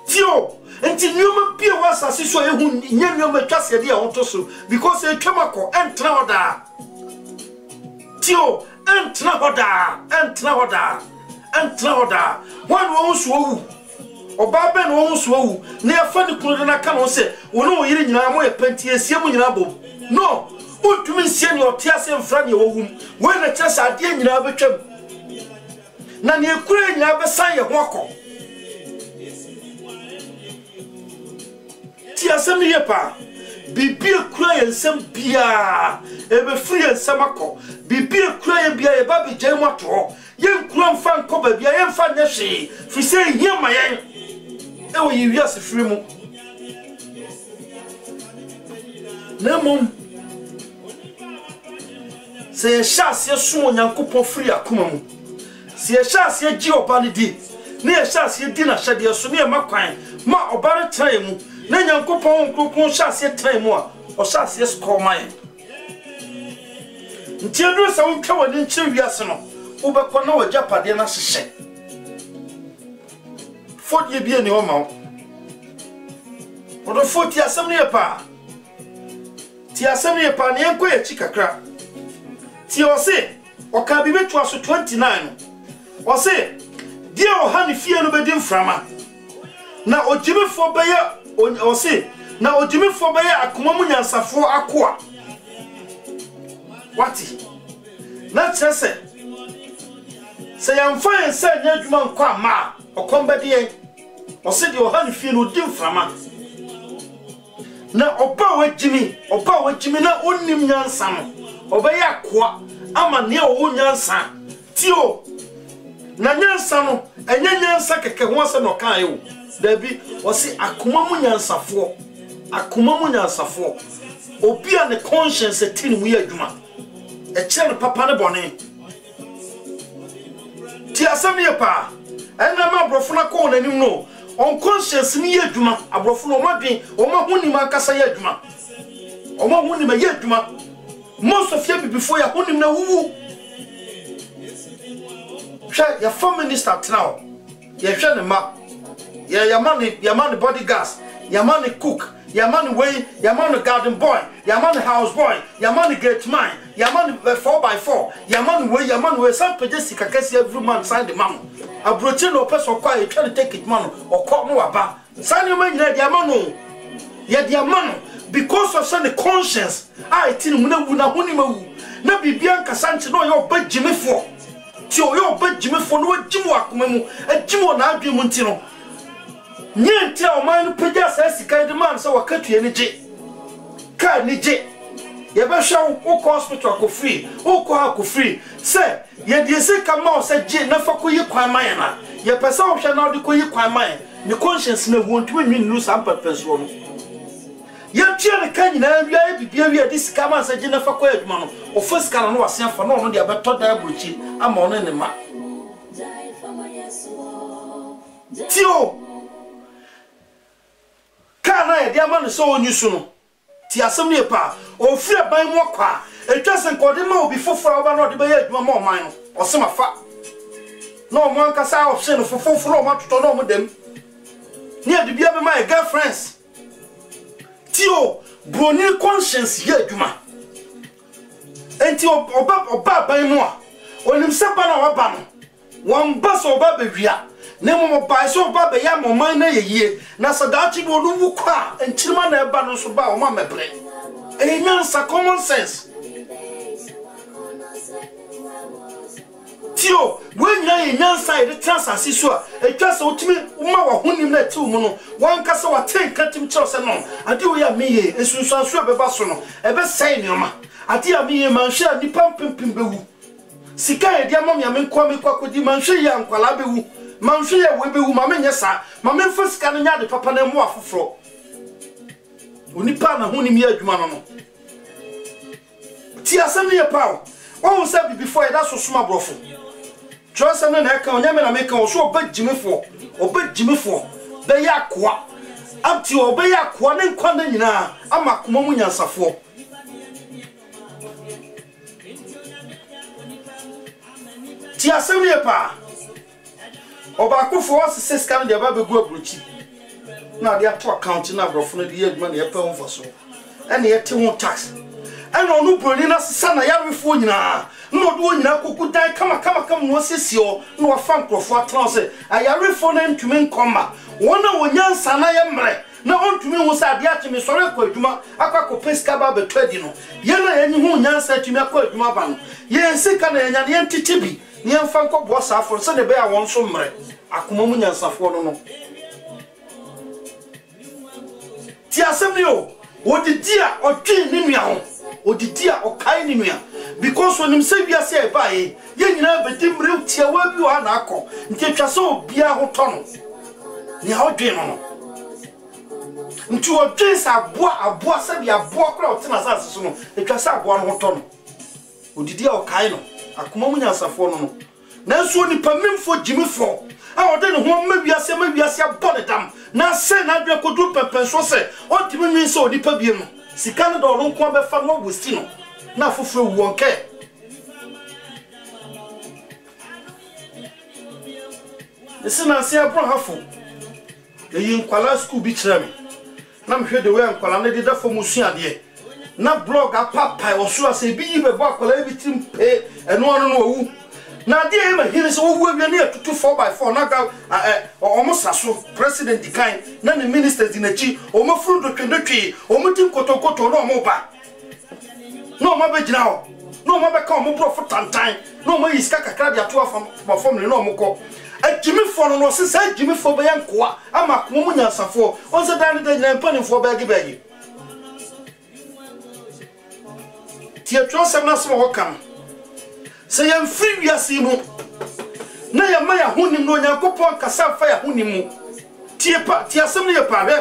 Speaker 1: tio enti nyoma pie wa asase so ehu nya nyoma twase de ya hoto so because e twemako entra oda Tio, entna hoda. One won't swow. Oba ben won't swow. Near funny kunu na kan say, "Wono yiri nyina mo e penti esie mu nyina bo." No, utumi sie your tears in front your womb. When the chest are dear nyina betwam. Na ne ekure nyina be san ye ho akọ. Ti asem ye pa. Bibi ekura ye nsem bia. Ebe free nsem akọ. Bibi ekura ye bia ye ba be gyan mu ato. Ye nkura mfa nkọ ba bia ye mfa nyehwe. Fi se ye mayen. E wo ye wiase free mu. Na mom se chance ye so onyankopon free akoma mu. Se chance ye gi oba ne di. Ne chance ye di na hyade so ne makwan ma oba re tran mu. Na nyankopon nkukun chance ye tran mu a o chance ye score man. Ntiadru sa won twa wani nkyir wiase no. Wo be kọ na wo japade na hyehye. Fodie bia ne o ma wo. Odo foti asem ne pa. Ti asem ne pa ne enko ye chikakra. Ti o se o ka bi betu aso 29. O se dia o ha ne fie no bedi mframa. Na ojimefo be ya o se na ojimefo be ya akoma mu nyansafo akoa. Wati na chese se yamfa yensa nya adwuma nkwa ma okomba de o se de o ha ne fie no di mframa. Na oba wajimi na onim nyansa no obaya akoa ama ne o nyansa tio na nyansa no enya nyansa keke ho ase no kan yo dabi o se akoma mu nyansafo obi a ne conscience tin mu ya adwuma e kire papa ne bone ti asam ye pa ena ma brofo na ko nanim no unconscious ni ya adwuma abrofo no madwen o ma huni ma kasa ya adwuma o ma huni ma ya adwuma most of you before ya huni na wuwu hwa ya former minister now ya hwa ne ma ya man bodyguards ya man cook ya man way ya man garden boy ya man house boy ya man gate man ya man 4x4 ya man way some pages kakasi every man sign the man abroche no person kwa e try to take it man or call no aba sign man na dia man no ya dia man because of some conscience I tin mu na wu na huni ma wu na bibia nkasa nche no yo ba jimefo ti o yo ba jimefo no wajimu akoma mu ajimu na adwe mu nti no nyenti a o man pagya sa sika de man so wakatue ne je ka ne je ye be hwa wo hospital ko free wo ko free say ye de sika ma o say je na fa ko yi kwan man na ye pesa o hwa na o de ko yi kwan man ni conscience na wontu nwi nu sam purpose wo no ye tia ne kan nyina wia bibia wia de sika ma say je na fa ko adwuma no o fa sika na no wase afa no no de abeto da abrochi ama ono ne ma tio kana ye dia ma no so onyu su no ti asem ne pa o fira ban mo kwa etwa nkode ma obi foforo oba no de be ya adwuma ma o man no o se ma fa no mo ankasa o se no foforo o ma toto no mo dem ni ade bia be my girlfriends tio broni conscience ye adwuma enti oba ban mo a onim se ba na wa ba no wan ba so oba be wia na mo ba so oba be ya mo man na yeye na sadachi bo no wu kwa enchirma na eba no so ba o ma mebre nyansa common sense tio when you nyansa e transasi so a etwa se otimi uma wa honim na ti mu no wan kasa wa ten katim chiro se no ade o ya meye esunsuanso abeba so no ebe sai ni oma ade ya meye manhwe nipa pimpim bewu sika e dia mom ya menkwa kodi manhwe ya nkwala bewu manhwe ya we bewu ma menye sa ma menfa sika no nya de papa na mu afoforo onipa na honim ya adwuma no ti asem ne pa o say before that so suma brofo Johnson na eka onyame na meka o so obagimefo be ya koa amti obe ya koa ne nkwa na nyina ama koma mu nyansafo ti asem ne pa oba akofo se scan de ba begu abrochi na de ato account na brofo na de adwuma na ye pa honfo so ene ye te ho tax ene onu broni na sesa na yarefo nyina no do nyina koku dan kama no sesio no afa nkrofo atranse ayare fo na ntumi nkoma wona wonyansa na ye mre na ontumi hu sa ade atimi sore kwa adwuma akwa peska ba betwadi no ye na yenyi hu nyansa atimi akwa adwuma ba no ye sika na yenya ne ntitibi ne mfa nkɔbo safo se ne be a won so mre akoma mu nyansafo no ti asem ni o odidi a otwe ni nua ho odidi a okai ni nua because when him say biase e bae ye nyina bedi mre tia wa bi wa na akọ ntwetwa so obia ho tɔ no ni a odwe no nti odwe sa aboa se bia aboa kora otina sa so no etwa sa aboa no ho tɔ no odidi a okai no akoma mu nyansafo no na so nipa memfo jimifo a ode ne ho mawiase abɔ ne dam na se na adwe kodu pepenso se otimi nwi se onipa bie no sika ne do ro nko abefa no wosti no na foforo wu onke ese na se abro hafo eyi nkwala school bi kire me na mhwe de we nkwala ne deda fo musuade na blog apapa oso ase bi yi bebo akwala bi timpe eno ono no wu na de e ma hiri se wo wu awie na atutu 4x4 na ga omo saso president dikan na ne ministers dinachi omo furu do twendotwi omo tim kotokoto na omo ba no omo be gina ho no omo be ka omo brofo tantan no omo yiska kakra de ato afam family na omo ko ajimi fo no se sa ajimi fo be yankoa ama ko mu nyansafo on se dan de nyina mpani fo be agi ti atwo sem na so ho kam se yam free wiase mu na ya ma ya hunim no Nyankopon kasa fa ya hunim mu tie asem ne ya pa be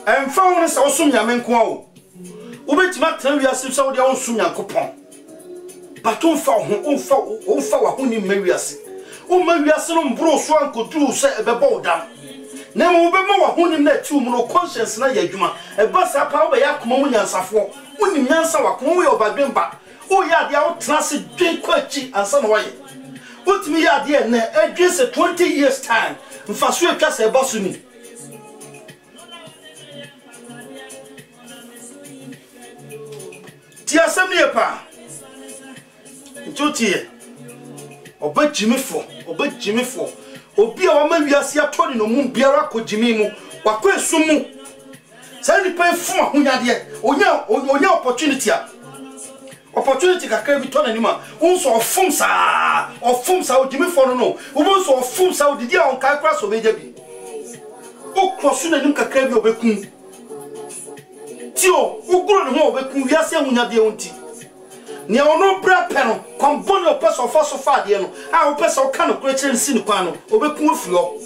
Speaker 1: emfa won se osum nyame nko o obetima tran wiase se wo de won sum Nyankopon baton fa wa hunim ma wiase o ma wiase no mbro so ankoduru se ebebo dam na mo be ma wa hunim na ti mu no conscience na ya adwuma e ba sa pa wo be ya koma mu nyansafo unim nyansa wa koma wo ye obadwemba o ya dia o trase dwen kwachi ansa no waye utimi ya dia na adwese 20 years time mfaso etwa se baso ni ti asem ne pa ntutie obajimifo obi a wa ma wiase atoni no mu biara ko jimi mu wakọ esumu sai ni pa fu ahonya de onya opportunity kakra bi to na nima unso ofum sa ojimifo no ubunso ofum sa odidi a onka kra so beja bi o krosu na nim kakra bi obekun tio uguro ne ho obekun wiase ahonya de onti ni ono bra peno komboni opeso foso fa de no a opeso ka no kura kire nsi ni kwa no obekun afiro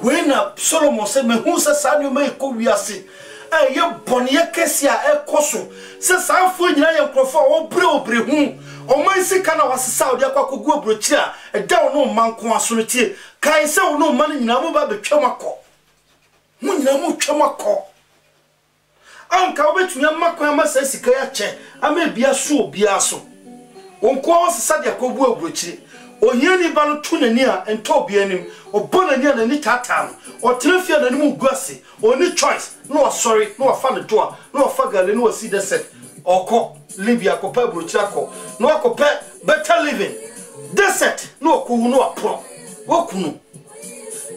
Speaker 1: wena Solomon se me hu se sa ni o me ko wiase ye boni ye kesi a ekoso se sa afo nyina ye nkrofo o bre hu o man sika na wasesa o de akwakogu obrochi a da no manko aso tie kai se o no man nyina mo ba betwam akọ mo nyina mo twam akọ anka obetunya makọ ama se sika ya che ama bia so obia so onko wasesa de akwakogu obrochi ohiani ba no tu nani a ento bia nim obonani a nani tata o trafia nani mu guase oni choice no sorry no afa ne to a no afa gale no asi desert oko libya ko pa brochira ko no akope better living desert no ko no apro wokunu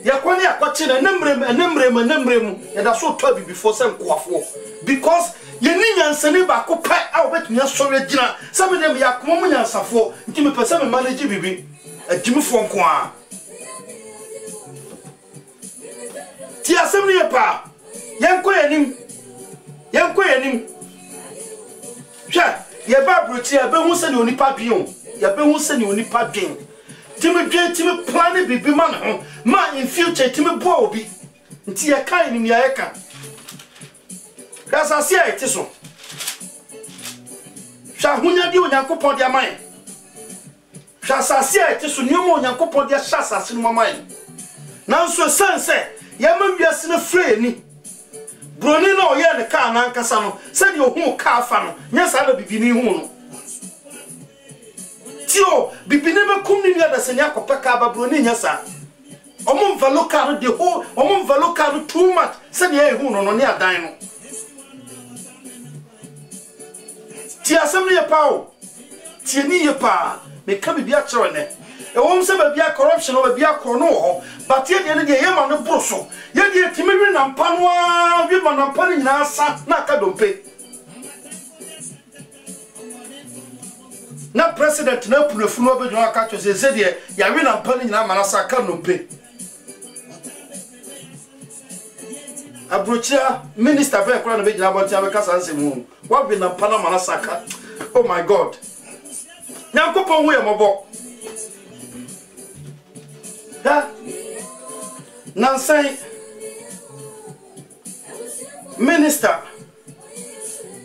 Speaker 1: yakwani akwachi na nemrem ya da so to before say nkoafo because ye ni nyansani ba ko pa a obetumi asori gina sabe dem yakoma mu nyansafo ntimi pese me manage bibi adimfo nko a ti asem ne pa yenko yanim hwa ye ba brochi e be hu se ne onipa bion ye be hu se ne onipa dwen timi plan bibi man ho ma in future timi bo obi nti ye kan ni ya ye kan kasa sia eti so sha hunya di Onyankopon dia man sha sia eti so nyumo Onyankopon dia sha sase no man nanso sense ye ma wiase na free ni broni na oye ne ka na nkasa no se de ohu ka afa no nya sa na bibi ni hu no tio bibi ne be kum ni nya da se nya kopa ka ba broni nya sa omum valoka no de ho omum valoka no too much se de hu no ne adan no ti asem ne pa o ti ni ye pa me ka bi a kire ne e wom se ba bia corruption o ba bia kro no ho but ye ne de ye ma no broso ye de timi wi na mpa no a wi ma na mpa ni na asa na ka dompe na president na pulefu no be jwa ka chose se de ya wi na mpa ni na ma na sa ka dompe abrochia minister be kra na be jina bontia be kasa nsemu wa bi na mpa na ma na sa ka oh my god nyankopon hu ye mobo ha Nancy minister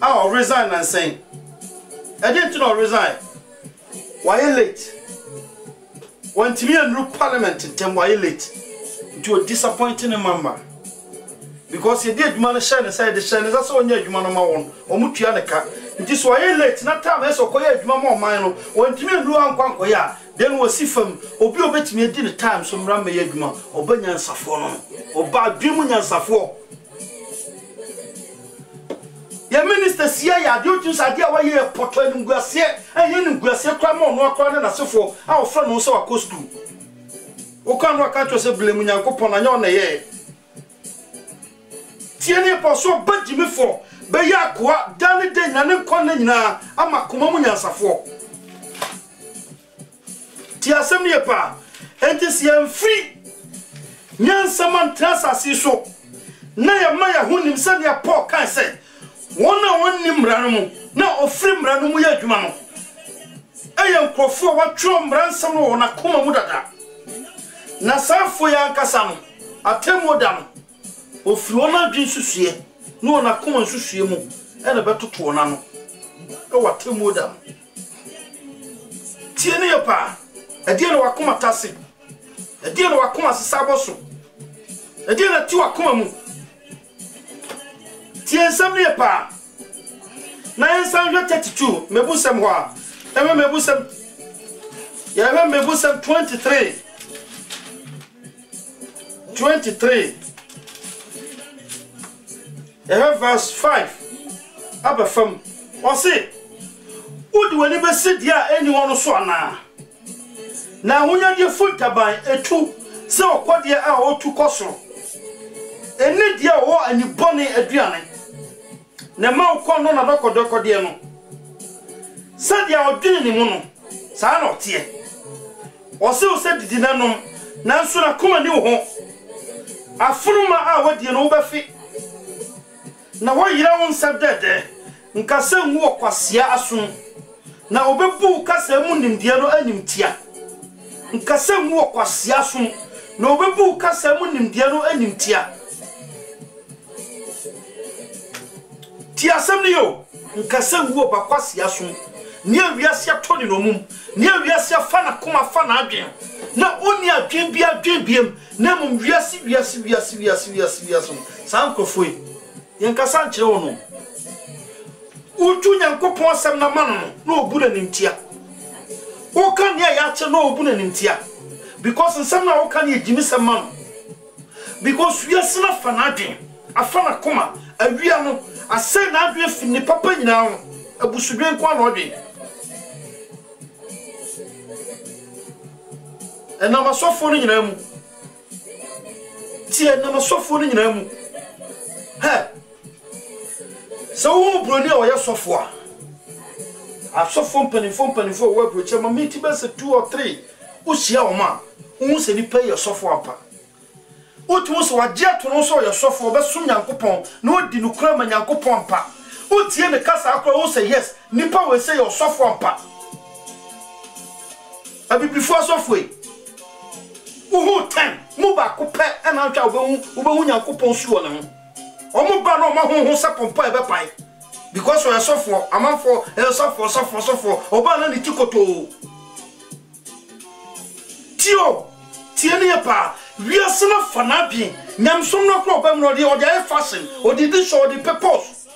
Speaker 1: I'll resign and say I didn't not resign. Why late? When to me and new parliament in time why late? To a disappointing member. Because he did man shine aside the shine that's all you man on my own or Mutianaka. It is why late, not time as a quiet mamma mine when to me and Luan ya. Then was if or be obey me at dinner time some Ramma Yegma or Banyan Safon or Bad Bimunian Safo. Your minister sia ya do you say why you portrait Guasia and you Guasia Cramon no crowd and so for our friend also a cost to. O can work out yourself blaming your coupon on your ye. Tiene poso but Jimmy for Bayaqua, Danny Den and Conina, Amakumamunya Safo. Tia semne pa enti yam free nyan saman trasa siso na ya maya hunim sane ya Paul kan say wona wonni mranu mu na ofri mranu mu ya adwuma no ayam krofo wa tro mransam no na koma mu dada na safo ya nkasa no atemoda no ofri wona dwen susue no na koma susue mu e na betoto wona no e wa temoda tie ne pa Ediana wakuma tasi. Ediana wakuma sisaboso. Ediana ti wakuma mu. Ti ensam ne pa. Na ensam 32 mebusem ho a. Eme mebusem. Ya eme mebusem 23. 23. Ya verse 5. Abafam. O se Udi wani be sidia anyone so ana. Na hunya die fultaban etu se okodie a otu koso eni die wo ani bone aduane na ma ukono na dokodie no se dia odwene ni mu no sa na otie o se didi nanom na nso na kuma ni ho afunuma a wadie no wobafi na wo yira won sabdede nka se nwu okwasia asun na obebu kasa mu nimdie no animtia nkasa mu okwasia so na obebu kasa mu nimdia no animtia ti asem ne yo nkasa mu obakwasia so ne awiase atoni no mum ne awiase afa na koma fa na adwen na oni adwen biem na mum wiase sankofoi yenkasa nkyere wo no utu nyankopon asem na mano no obu na nimtia o kan ya che no obu na nimtia because nsem na o kan ye jimi semam because wiase na fa na adwen afa na koma awia no ase na adwen fi ni papa nyina ho abusudwen kwa na odwen ena masofo ni nyina mu tie na masofo ni nyina mu he so wo broni o ye sofo a asofo mpanifo wo broche ma meti be se 2 or 3 wo hia wo ma wo se ni pay ye sofo apa wo tu so waje to no so ye sofo be sum nyankopon na odi no kura ma nyankopon pa wo tie ne kasa akora wo se yes nipa we se ye sofo apa abi before sofo e wo 10 mu ba ko pe e na twa wo be hu nyankopon suo ne ho omo ba no ma ho sapompa e be pai because we are suffer amanfo e suffer oba na ni tikoto tio tiene pa wiase na fanabi nyamsom no kro ba mu no de fashion o de this show the purpose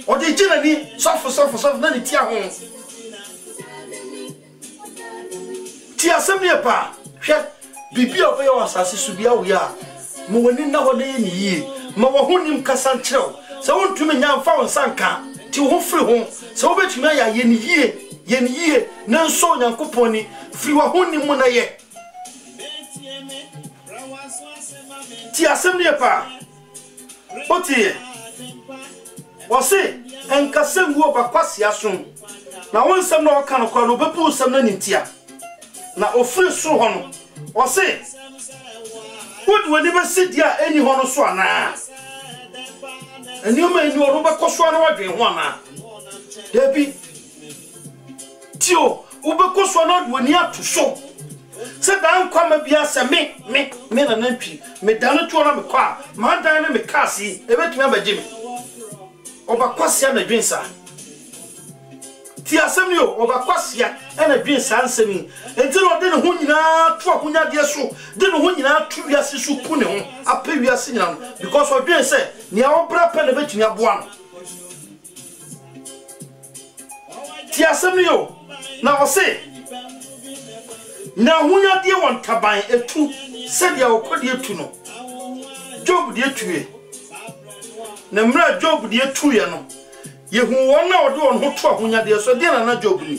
Speaker 1: o de jinani suffer na ni tia ho tia semne pa hwe bibi oboye wasase subia wo ya mo woni na ho na ye ni yi ma wo honim kasankyerɛw sɛ wontumi nya mfa wo sanka ti wo free ho se wo betumi aya ye ni yie na nso Nyankopon ni free wa ho ni mu na ye ti asem ne pa otie wo se enkasem wo ba kwase asom na wonsem na oka no kwa no bepu sem na nintia na ofiri so ho no wo se wodi wani be sidia eni ho no so ana eni o ma eni o ba koso na wadwen ho ana debi tio wo be koso na wani atoso se dan kwa ma bia se me na nantwi me dan to na me kwa ma dan na me kasi e betumi abagye me oba kwase na dwensa ti asem ni o oba kwase na dwensa ansemi enti no de ne ho nyina to akonya de so de ne ho nyina to wiase so ku ne ho ape wiase nyina because o dwensa ni a obra pe na betumi aboa no ti asem ni o na o se na hunya de won taban etu se dia okodi etu no Job de etue na mra Job de etu ye no ye hu won na ode won ho to hunya de so de na Job ni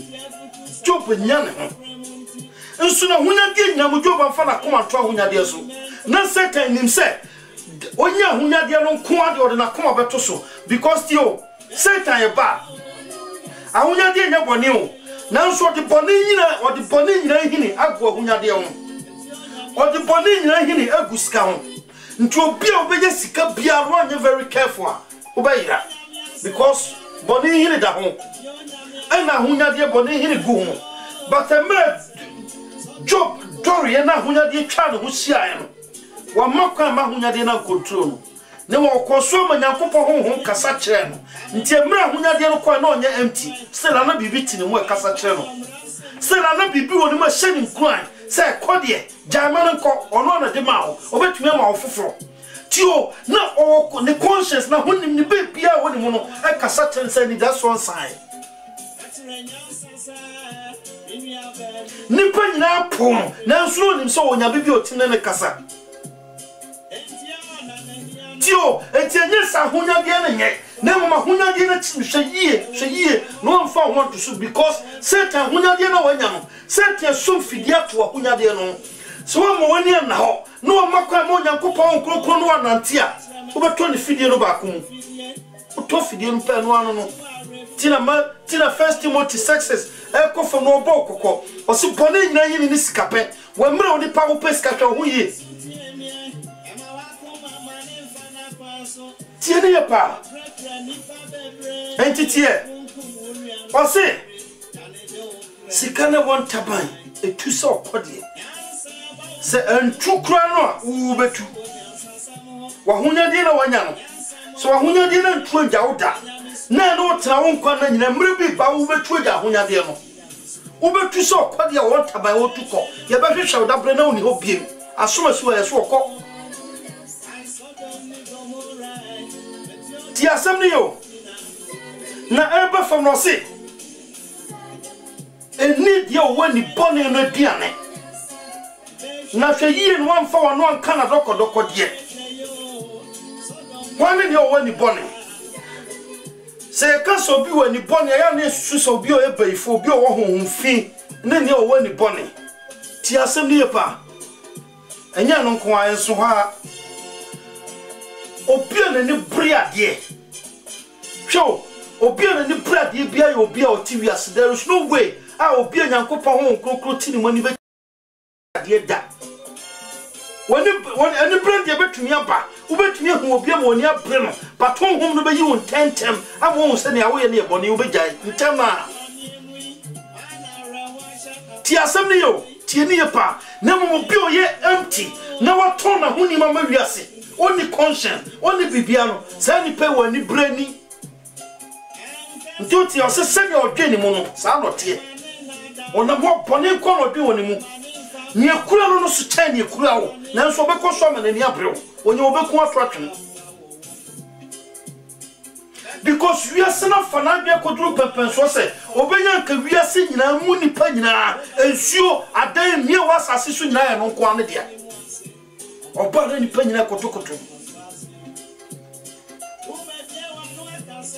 Speaker 1: Job nya ne ho nso na hunya de nyam Job amfa na koma to hunya de so na Satan nim se onya hunya de no nko ade ode na koma beto so because tio Satan ye ba ahunya de nya boni o nanso de boni nyina hini agwo hunya de ho ode boni nyina hini aguska ho nti obi a obeye sika bia ro anya very careful obeyira because boni hini da ho ana hunya de boni hini gu ho but emre Job dori na hunya de twa no hia no wa makwa ma hunya de na control no ne wo koso ma Nyankopon honhom kasa kire no nti emre hunya de no kwa na onye empty still na bibi tini mu kasa kire no still na bibi woni ma sheni nkran se kodie jamani nko ono na de ma ho obetumi ma ofoforo tio na o ne conscience na honim ni be bia woni mu no e kasa kire se ni that's one sign ni panyina pom na nso nim so wonya bibi otine ne kasa tio etenye sa hunya de na nye na mama hunya de na hweye no mfa ho to so because Satan hunya de na wanya no Satan so fidia to hunya de no so mo wani na ho no makwa mo Nyankopon krokro no anante a obeto ne fidie no ba ko mu oto fidie no pe no ano no tina First Timothy 6 e ko fo no bo kokko o si bone nyina yini ni sikape wa mre oni pa wo pe sikape ho yi tiene ya pa entitie o se sikana won taban etu so kodie se entu kra no u betu wa hunya di na wanya no so wa hunya di na ntu agya woda na no tra won kwa na nyina mre bi ba u betu agya hunya di no u betu so kodie won taban wo tukọ ye ba hwehwe woda bre na oni ho biem asoma si wa ye so okọ ti asem ni yo na eba fam no se eni dia woni bone no aduane na hwe yie no amfa wono anka na dokodoko die wani dia woni bone se ka so bi woni bone ya na su so bi o ebaifo obi o wo honfi ne ne o woni bone ti asem ni pa enya no nko ayenso ha obia na ni bria de show obia na ni bria de bia yo obia o TV as there is no way obia Nyankopon ho krokro tini mani be de da woni ani bria de betumi aba ubetumi hu obia ma oni abre no paton hom no be yi won tentem amo se ne awo ye ne boni ubegya ntama ti asem ne yo ti ni pa na mo bi o ye empty na waton na huni mama wiase oni conscience oni bibiano sa ni pe wani brani ntuti o se se o dwani mu no sa no te ona mo bone ko no bi woni mu ni ekura no so cha ni ekura wo na nso obekọ so ma na ni abreo onye obeku atwatwe because we are sana fana bia kodru pempen so se obenya nka wiase nyina mu nipa nyina ensuo adan mie wasase so nyina ya no nko ane dia oba ni panyina kotokoto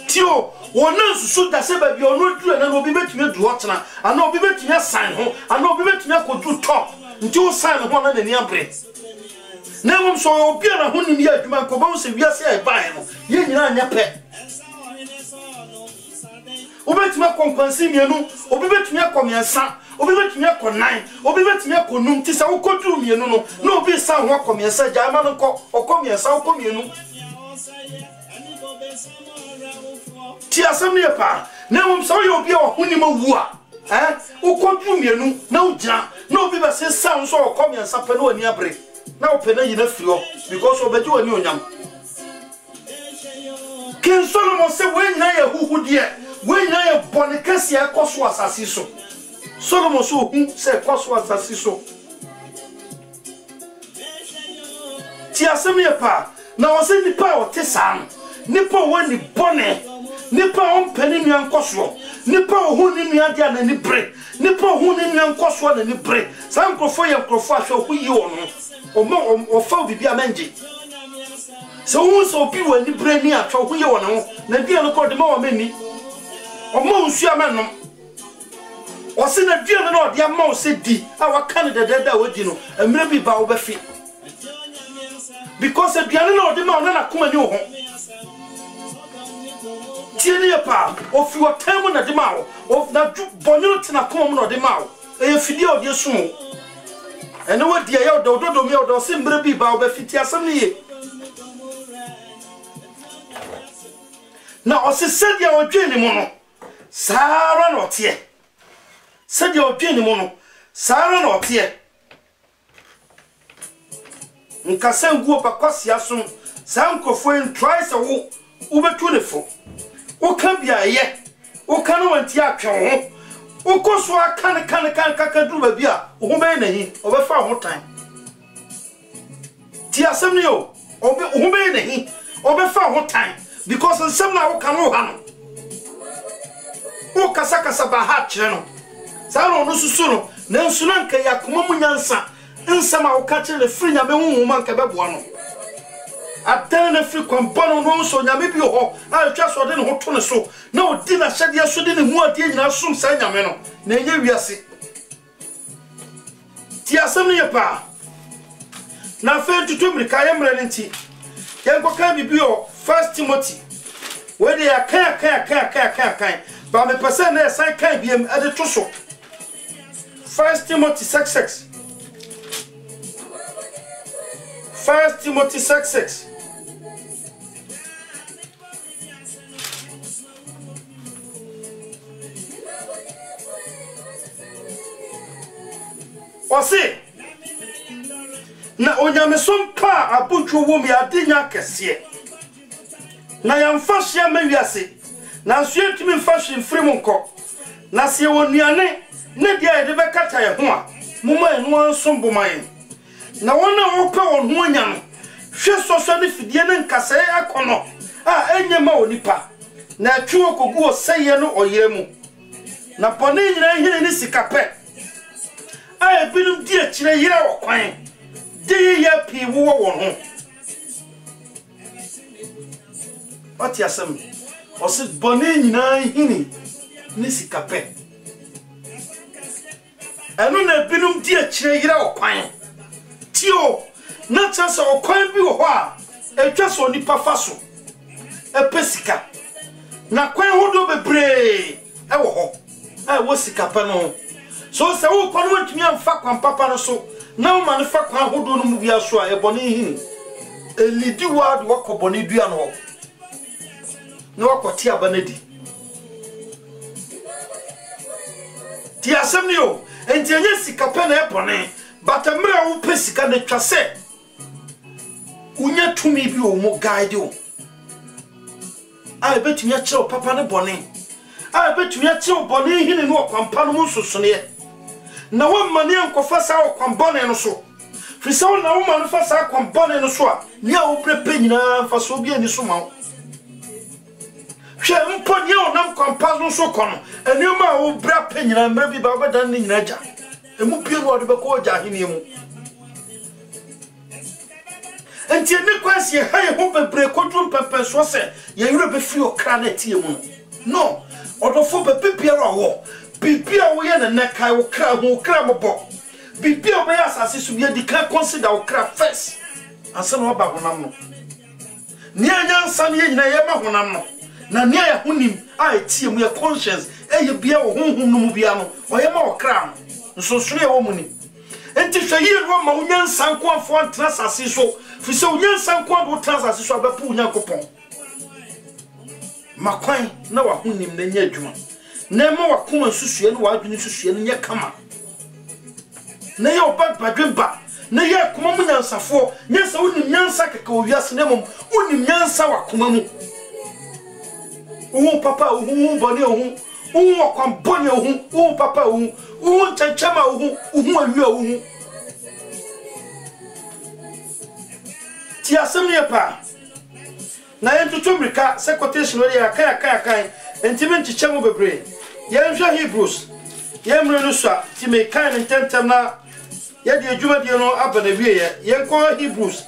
Speaker 1: tio Wona susu da se ba bi ono duru na obi betumi du hotena ana obi betumi sign ho ana obi betumi akodu top nti o sign ho na ni abre na mom so obi na ho ni ya adwuma ko ba wo se wiase ai ban no ye nyina anya pe obi betumi akonkwansi mienu obi betumi akomiensa obi betumi akonan obi betumi akonum ti sa wo kodu mienu no na obi sa ho akomiensa ja ma no ko okomiensa okomienu ti asem ne pa na mom so ye obi a honi ma wu a wo kodu mienu na wo gina na obi ba se sa so okomiensa pe na ani abre na open na yina frio because obeji wani onyam King Solomon say we na ye huhu die we na ye bonikasi e koso asasi so Solomon so say koso asasi so ti asem ye pa na wo say nipa o te san nipa woni bone nipa on pani nwan koso nipa hu ni nwan dia na ni bre nipa hu ni nwan koso na ni bre san krofo ye krofo ahwe hu yi wono o fa bibi amenji so won so bi wani bre ni atwa hu ye wono na dia no ko de ma wa mani o ma unsu amanom o se na dia no na o de ma o se di a wa kan da wadi no emre bi ba wo be fi because dia no de ma o na kuma ni ho tieni pa o fi wa temu na de ma o na bonyo tina kuma no de ma o e fidi o de sumo ene wadi ya do mi o do se mbre bi ba o be fiti asam ni ye na o se sedia o dwe ni mo no sara no tie sedia o dwe ni mo no sara no tie nka sanguo pa kwasi asum sankofo en twice wo betu ne fo wo kan bia ye wo kan wanti atwe ho wo koso kan kakadu ba bia wo be nahi o be fa ho tan ti asem ni o be wo be nahi o be fa ho tan because nsem na wo kan wo ha no wo kasa ba ha kire no sa no susu no na nsu na nka ya kuma munyansa nsem a wo ka kire free nya be hu man ka be boa no adan na free kwambono no so nya me bi ho a twa so de ne ho to ne so na odi na hyade so de ne mu ade nyina som sa nya me no na enye wiase ti asem ne pa na fe tutumri ka yemre nti yenko kan bi o 1 Timothy we dey kan ba me pese na sai kan bi em ade to so 1 Timothy 6:6 1 Timothy 6:6 Osi na onyamesom pa abuntu wo mi adenya kese na yamfa hia mawiase na nso yetumi mfa hwe mfiri nko na se wonuane na dia de bekata ye ho a muma enu ansom boman na wona wo pa won ho anya no hwe soso ne fidie ne nkasa akono a enyema onipa na atwo kogu oseye no oyemu na pone nyina hine ne sikape a ebinum di akire yira wo kwan de ya pi wo won ho ati asem osi bone nyina hini ne sikape enu na ebinum di akire yira wo kwan tio na chance wo kwan bi wo ho a etwa so nipa faso epesika na kwan hodo bebre e wo ho a wo sikape no so se wo kono wantumi amfa kwan papa no so na wo man fa kwan hodo no mu bia so a e bone hini elidi ward wo ko bone dua no no akoti abanadi ti asem ni o enti enye sikape na e bone batamra wo pesika na twase unya tumi bi o mo guide o a betumi a kire papa ne bone a betumi a kire bone hini no kwampa no susune na wo mane enkofa sa kwambone no so fisa wo na wo mane fa sa kwambone no so a ni a wo prepe nyina fa so bi ani so ma wo hwe mpo ni o nam kwampa no so kono eni ma wo bra pe nyina mra bi ba badan ni nyina ja emu pie no de be ko ja hini mu enti ne kwasi ha ye ho bebre kodrum pepe so se ye yure be free okra na tie mu no odofo be biara wo bibia wo ye ne nekai wo kra ho kra mobo bibia wo ya asase so ye di kan consider wo kra first ansa no ba honam no ni anyansa ne nyina ye ma honam no na ne ya honim a etie mu ye conscience eye bia wo honhum no mu bia no o ye ma wo kra nso so ye wo mu ni enti hwe ye no ma unyansa nko afo antra asase so fi se unyansa nko ado tra asase so abepu unyankopon makwan na wa honim na nya adwuma na ma wa kuma susue no wa adwene susue no nya kama na ye oba badwemba na ye kuma mu nyansafo nyansa wonim nyansa keka owiase na mom wonim nyansa wa kuma mu papa boni wakwan boni papa chanchama awi ti asem ye pa na yentutu mrika se quotation we ya kai entimen chichemu bebre ye nhwa Hebrews ye mre no so ti me kan ntentem na ye de adwuma de no abana wie ye nko Hebrews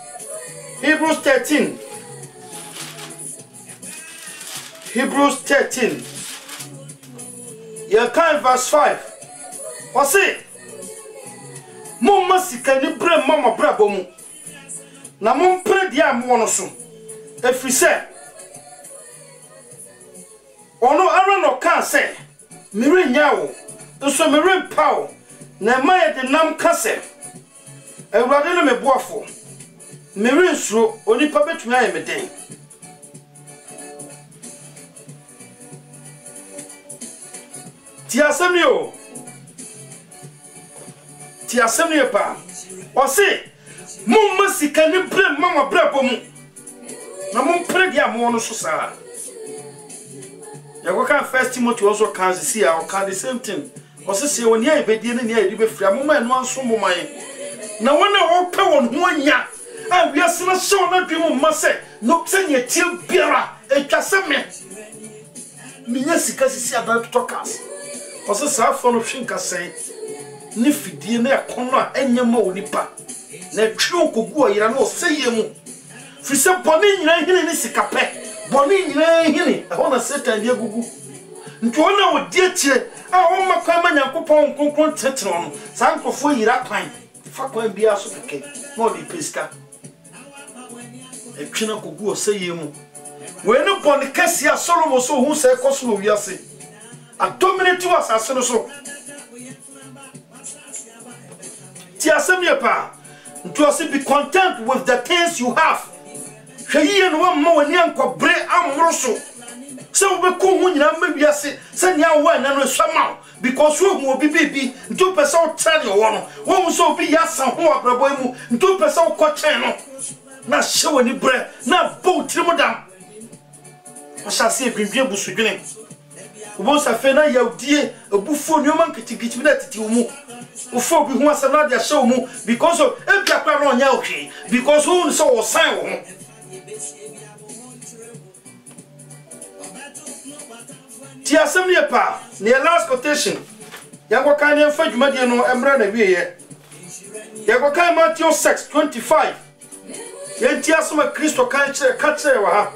Speaker 1: 13 ye kan verse 5 wase mumma sikani bre mama brabo mu na mumpre dia mo no so efrise ono ara no kan se mire nyawo so mire pawo na maye de nam kase ewrade no meboafo mire nsuro onipa betumi aye meden ti asemni pa ose mumma sikani bre mama brabo mu na mumpre dia mo no so saa yakoka first Timothy also can see our can the same thing ose se woni aye bedie ne aye be fria mumma eno anso mumman na wona o pe won ho anya a wiase na so na dwe mumma se no tanye tie biara etwase minya sika sisi adan tokas ose saa fo no hwinka sen ni fidie na yakono a enyema onipa na twa kogu oyira na oseye mu fise boni nyina hini ni sikape boni nyina hini ehona Satan die gugu nti ona odi akire a o makwa manyankopon konkron tetere no sankofo yira kwan fa kwan bia so keke no di peska etwina kogu oseye mu we no boni kasia Solomon so hu se koso no wiase a dominate was aseno so ti asem ye pa to us be content with the things you have. Hweye no wa ma wani ankobre amroso. Se wo be ko hu nyina ma biase se nya wa na no swama because wo hu obi bibi nto pese o tane wo no wo hu so obi ya san ho abrabo mu nto pese o ko chen no na hye wani bre na bo tirimu dam asase ebinbie busudwene wo sa fe na yaudie obufo nyoma nkitikiti na titi mu ufo bi hu asana dia hye mu because of ebia kwa no nya ohwe because who so wo san wo ti asem ye pa ne last quotation yango kan ne fa dwuma die no emra na wie ye yango kan Matthew 6:25 yenti asoma Kristo kan kire ka kire wa ha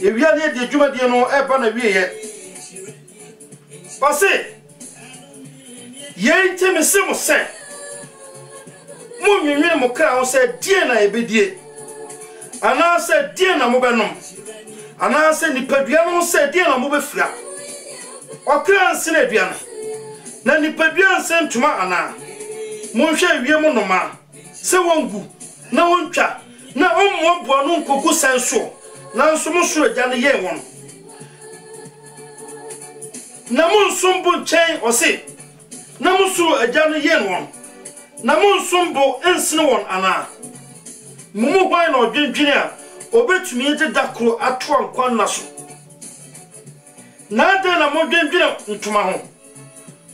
Speaker 1: ye wi ne de dwuma die no eba na wie ye Passé. Yenti me se mo se. Mo nwenwe mo kra ho se die na ebedie. Ana se die na mo benom. Ana se nipadua no se die na mo befira. Okra nse na aduane. Na nipadua nse ntuma ana. Mo hwe wie mo noma. Se wongu na wontwa na ommo bo no nkogu senso. Na nso mo so agya ne ye won. Na munsumbu nchen ose na musu agya no ye no na munsumbu ensene won ana mumu hwan na odwendwene a obetumi ede dakro ato ankwan na so na de na modwendwene ntuma ho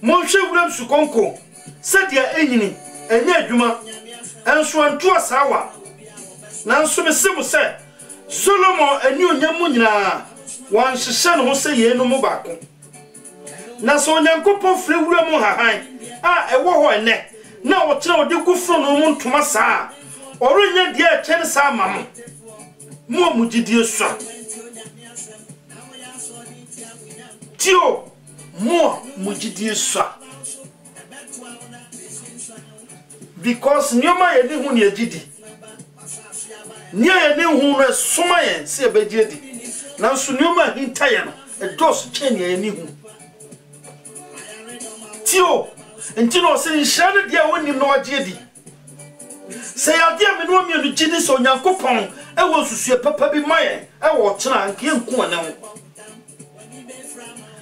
Speaker 1: monhwe wuram su konko sadia enyini enye adwuma enso anto asawa na nso mesemu se Solomon ani onyamu nyina wan hyehye no ho se ye no mo baako na so nyankopon frɛ wura mu hahan a ɛwɔ hɔ ene na wɔkyerɛ wɔde gufro no mu ntoma saa ɔrenya die ɛkyɛn saa ma mo mu gidie so tio mo mujidie swa because nyoma ye ni hu ne agidi nya ye ni hu no soma ye se e begye di nanso nyoma hinta ye no e dos chen ye ni hu tio ntino se nhyade dia woni no agye di se ya dia me no mienu gidi so Nyankopon e wo susue papa bi maye e wo kyena anke nku ane ho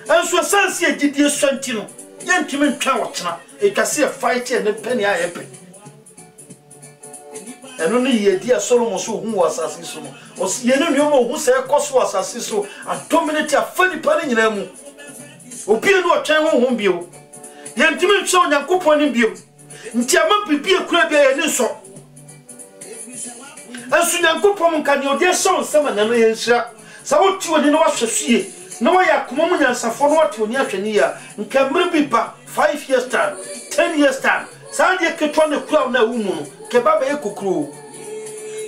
Speaker 1: enso sanse agidi swanti no ye ntimi ntwa wo kyena e twase e fight e ne pani ayepe eno ne ye dia Solomon so hu wasase so no o ye ne nyo mo hu se koso wasase so adominate afani pani nyina mu obi enu otwen ho bio ye ntimi ntwa Nyankopon ne bio nti ama bibie kura bia ye ne so enso Nyankopon nka ne odi so nsema na no ye nhira sa woti woni no wahwehwie na wa yakoma mu nyansafo no wati oni ahwani ya nka mre bi ba 5 years time 10 years time sa de ketwa ne kura na wu mu no ke baba e kokro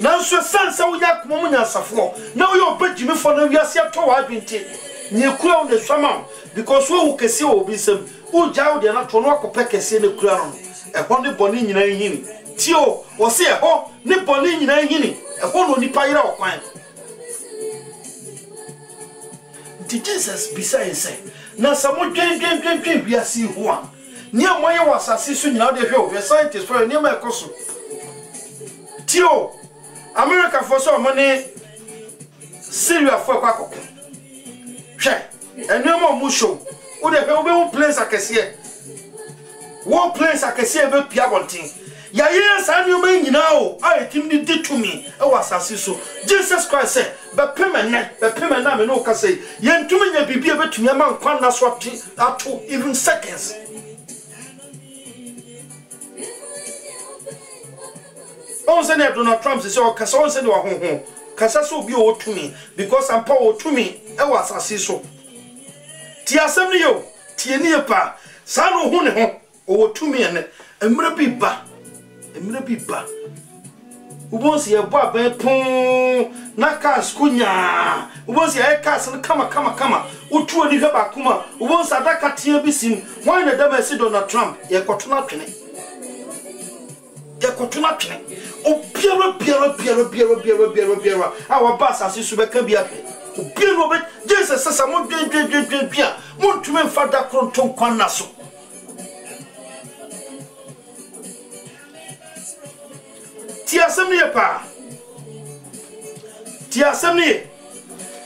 Speaker 1: nanso sansa wo yakoma mu nyansafo na wo yo bagimi fo na wiase ato wa adwente ne kura wo ne swama because wo kese wo bi sem wo jawo de na to no akopɛ kese ne kura no e ho ne boni nyina hini tio wo se e ho ne boni nyina hini e ho no nipa yira okwan ti Jesus beside say na samo dwen wiase ho a ne amoye wasase so nyina de hwe o scientist for ne ma ekoso tio America for so money Syria for kwakoko hwe enu mo mu show wo de hwe wo place akese wo place akese be pia bontin ya ye sa ni o ma nyina o a etim ni de to me e wasase so Jesus Christ say be pema na me no ka say ye ntumi nya bibia betumi ama nkwa na so ato even seconds on say na Donald Trump say o kasa on say na ho kasa so bi o to me because am pa o to me e wasase so ti asem ni yo ti ni pa sa no hu ne ho o to me ene emre bi ba ubonsi ye bo aban pon na cars kunya ubonsi ye cars no kama utu oni hwe ba kuma ubonsi adaka tie bisim wan na dem esi Donald Trump ye kotuna twene o biara awa bas asisu be kan bia o biara be Jesus sasa mo dwen bia mo ntume mfada kronton kwan na so ti asem ne pa ti asem ne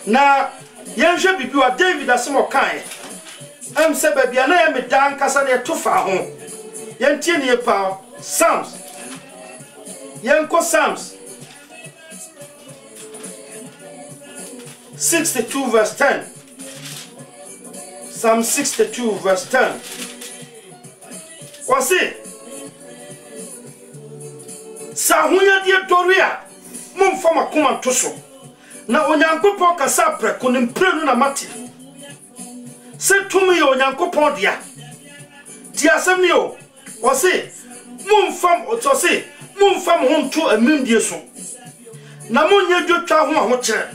Speaker 1: na yenhwe bibi wa David asemo kan am se ba bia na ye me dan kasa ne to fa ho yentie ne pa Psalms yenko Psalms 62 verse 10 Psalm 62 verse 10 wasi sa hunya die doria mumfa makoma ntoso na onyankopon kasa preko ne mprenu na mate se tumi yo onyankopon dia ti asem ni o wasi mumfa otose mumfa mo nto amimdie so na munya dwotwa ho a ho kire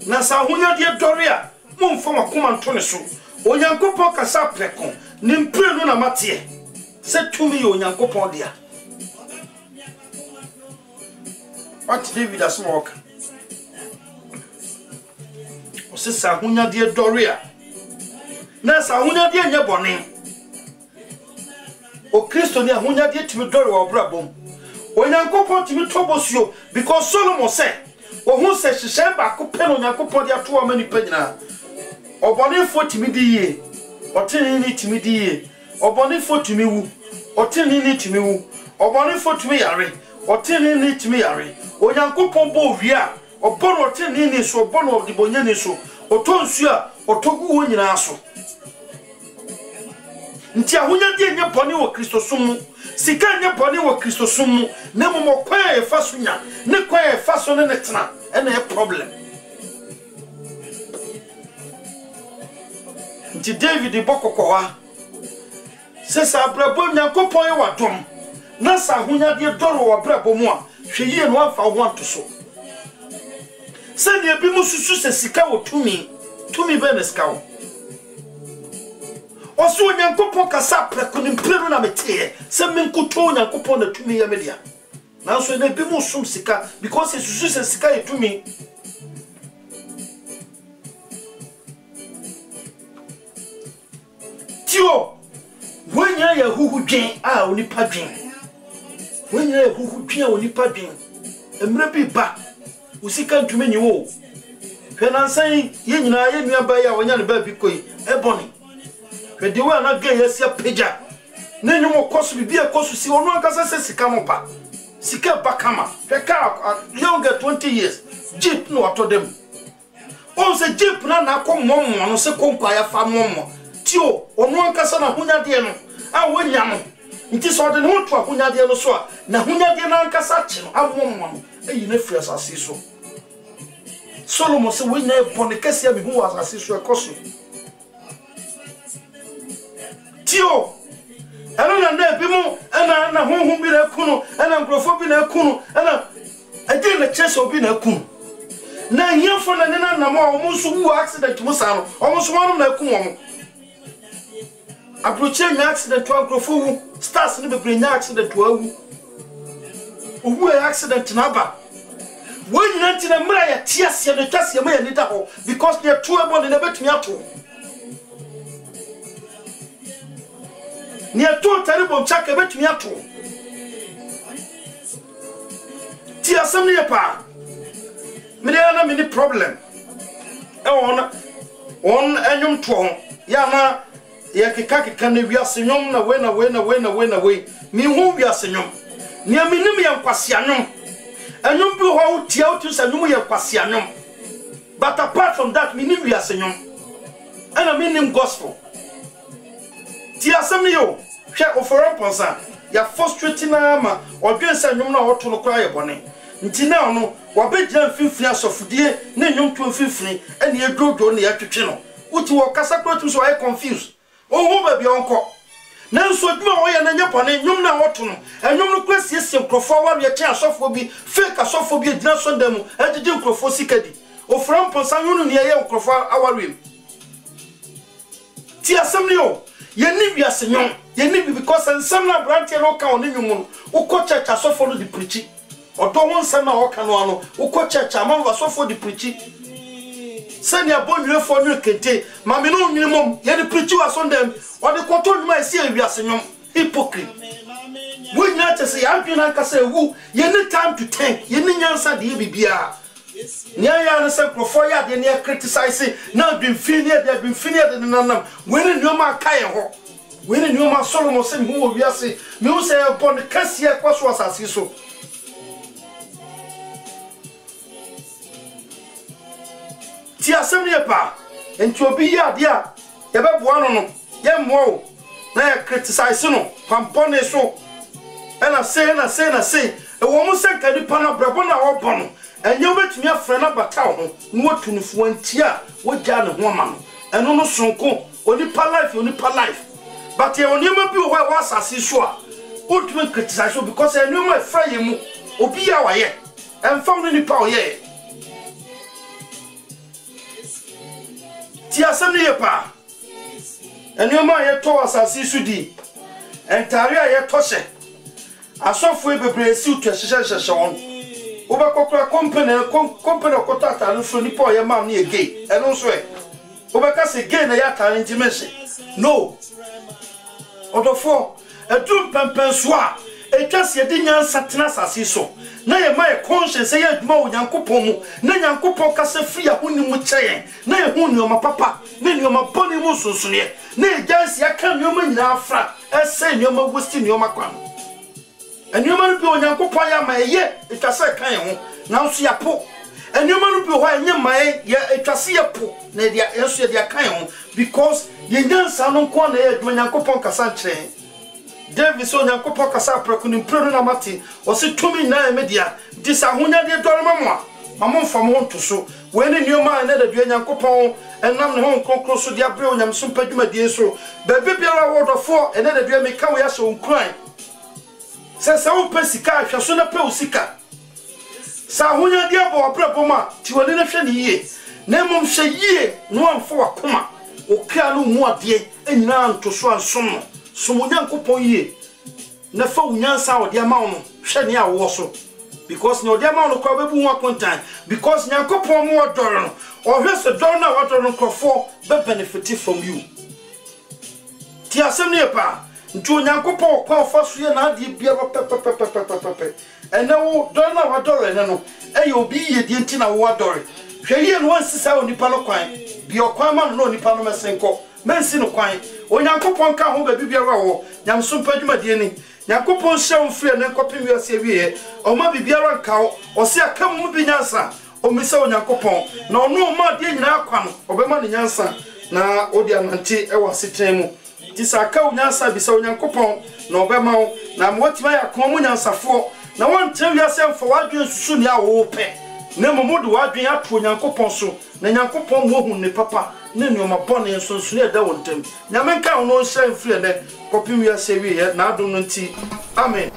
Speaker 1: na sa hunya die doria mumfa makoma nto ne so onyankopon kasa preko ne mprenu na mate se tumi yo onyankopon dia. What David as walk? O se sa hunya de doria. Na sa hunya de nya bone. O Kristo ni hunya de timi dori wa brabom. O Nyankopon timi tobosuo because Solomon say, o hu se hihye ba ko pe no Nyankopon de ato amani panyina. O bone fo timi di ye. O tini ni timi di ye. O bone fo timi wu. O tini ni timi wu. O bone fo timi yare. O tini ni timi yare. O Nyankopon bo wia obono oteni ni so obono dibonya ni so otonsu a otogu wo nyina so nti ahonya de nya bone wo Kristo sum sika nya bone wo Kristo sum na momo kwa e fa so nya ne kwa e fa so ne netena ena e problem nti David bokokwa se sa brabo Nyankopon e wadom na sa ahonya de doro wo brabo mu a hweye no afa ho anto se ne bi mususu se sika wo tumi be ne sika wo oso nyankopon kasa preko ni mprenu na mete se menkoto nyankopon na tumi ya media na so na bi mu sum sika because esusu se sika etumi tio wenya ya huhu dwen a onipa dwen wenya ya huhu dwen a onipa dwen emre bi ba usika ntumi nyi wo hwenansan ye nyina ye nua ba ya wonya ne ba bi koi eboni hwede wa na ga yesia peja na nyumo kosu bi e kosu si onu akasa se sika mo ba sika ba kama hweka younger 20 years jeep no atodem on se jeep na akommo no se konkwa ya fa mommo tio onu akasa na hunyade no a wonya no nti so de no to hunyade no so na hunyade na akasa chi no amommo no eyi na firi asase so Solomon se we na bone kese mi hu asase so ekoso tio ana na bi mu ana na honhom bi na kunu ana nkrofo bi na kunu ana ade na chese obi na kunu na hiafo na nena na mo omunso wu accident mu sa no omunso wonu na kunu omo approach nya accident wa nkrofo wu stars ni bebre nya accident wa wu owu accident na ba when nanti na mra ya tiasia na twasia ma ya nida ho because they two ebo na betumi ato ni ato terrible chaka betumi ato ti asam ne pa me dey na me ni problem e on anyum to ya na ya keka na wiase nyom na we mi hu wiase nyom ni aminim ya nkwase anyom anyum bi ho tia utu sa nyum ya nkwase anyom but apart from that mi ni wiase nyom ana mi nim gospel ti asam ne yo hwe oforo ponsa ya frustrating na ma odwen sa nyum na hoto no kra ye bone nti na ono wabegina mfimfini asofudie na nyum to mfimfini ene edodo na ya twetwe no uti wo kasa kra tu so I confused ohu ba bi onko na nso dwuma wo ye na nyapone nyum na hoto no enyum no kwasiesie nkrofo awaru ye tia asofo bi fake asofo bi edina so ndam ejije nkrofo sikadi oforo ponsa nyunu ne ye nkrofo awaru ti asem ne yo ye ni wiase nyum ye ni because nsem na branch no ka on nyum no ukọ church asofo no di preach odo won nsem na o ka no ano ukọ church amam asofo di preach sani abonwe fo no kente ma me no minimum ye di preach wa so ndam o de koto nyuma esi wiase nyum hypocrite we na tese ya adwena kasa ewu ye ni time to think ye ni nyansa de bibia nya ya na se krofo ya de ne criticize na dwimfini de nanam we ni nyoma kai ho we ni nyoma Solomon se hu wo wiase me hu se bon kase ya kwaso asase so ti asem ne pa enti obi ya de a ye beboa no no ye mo na criticize no pampone so ena say e wo mu se kadi pa na brabo na wo bono enye betumi afre na bata ho no wotunfo antia wo gya ne ho ma no eno no sonko oni pa life but ye oni ma bi wo asase so a ultimate criticize so because enu ma fra ye mu obi ya wa ye emfam no ni pa o ye ti asem ne ye pa enu ma ye to asase so di entare a ye to se asofo bebre si utu hyehyehye won obekokra company okotata no so ni pa ye ma na ye gay eno so e obeka se gay na ya ta intimacy no odofo edum pempen so a etwase de nyansa tena asase so na ye ma ye conscience ye aduma onyankopon mu na nyankopon kasa free ahuni mu kyeye na ye hu ni oma papa na ni oma boni mu sunsunie na ye jansi aka ni oma nyina afra ese ni oma gusti ni oma kwan enioma no bi onyankopon ya ma ye etwase kan ye ho na nso ya po enioma no bi ho enye ma ye etwase ye po na dia enso ye dia kan ye ho because ye nyansa no nko na ye onyankopon kasa nkyerɛ David so onyankopon kasa prakuni mpro na mate o se tumi na media disahonya de dorma mo mfam ho nto so we ne nioma na da dua onyankopon enam ne ho nkronkro so dia bre onyamso padwumadie so ba bibiara wodofo ene da dua meka we aso nkran se wo pesika hwaso na pe usika sa honya dia bo abrabo ma ti woni na hwe ne yie na mom hwe yie no amfo wakoma okra no mu ade enyina nto so ansom no som Onyankopon yie na fa unyansa odi ama no hwe ne awo so because no odi ama no kwa bebu ho akontan because Nyankopon mo odoro no o hwe se dor na odoro no krofo be benefit from you ti asem ne pa nti Onyankopon kwa fa so ye na ade bia pepepepepepepe ene wo dor na odoro ene no e obi ye die nti na wo odoro hwe ye no ansisa onipa no kwan bi okwan ma no onipa no mesenko mensi no kwan Onyankopon ka ho ba bibia wo nyamso padwuma die ni Nyankopon hyɛ mfiri ne nkɔpem wiase wie o ma bibiara nka o se aka mu bi nyansa o mi sɛ Onyankopon na ɔno ma de nyina akwa no obɛma ne nyansa na odi anante e wɔ setran mu ti sa aka o nyansa bi sɛ Onyankopon na obɛma wo na motima ya ko mu nyansafo na won tram wiase mfa wadwen susu ne a wo pɛ na momodo wadwen ato Onyankopon so na Nyankopon mo hu ne papa ne nyoma bɔne nso ne da wontam nyame nka wo no hyɛ mfiri ne kɔpem wiase wie na adom no nti amen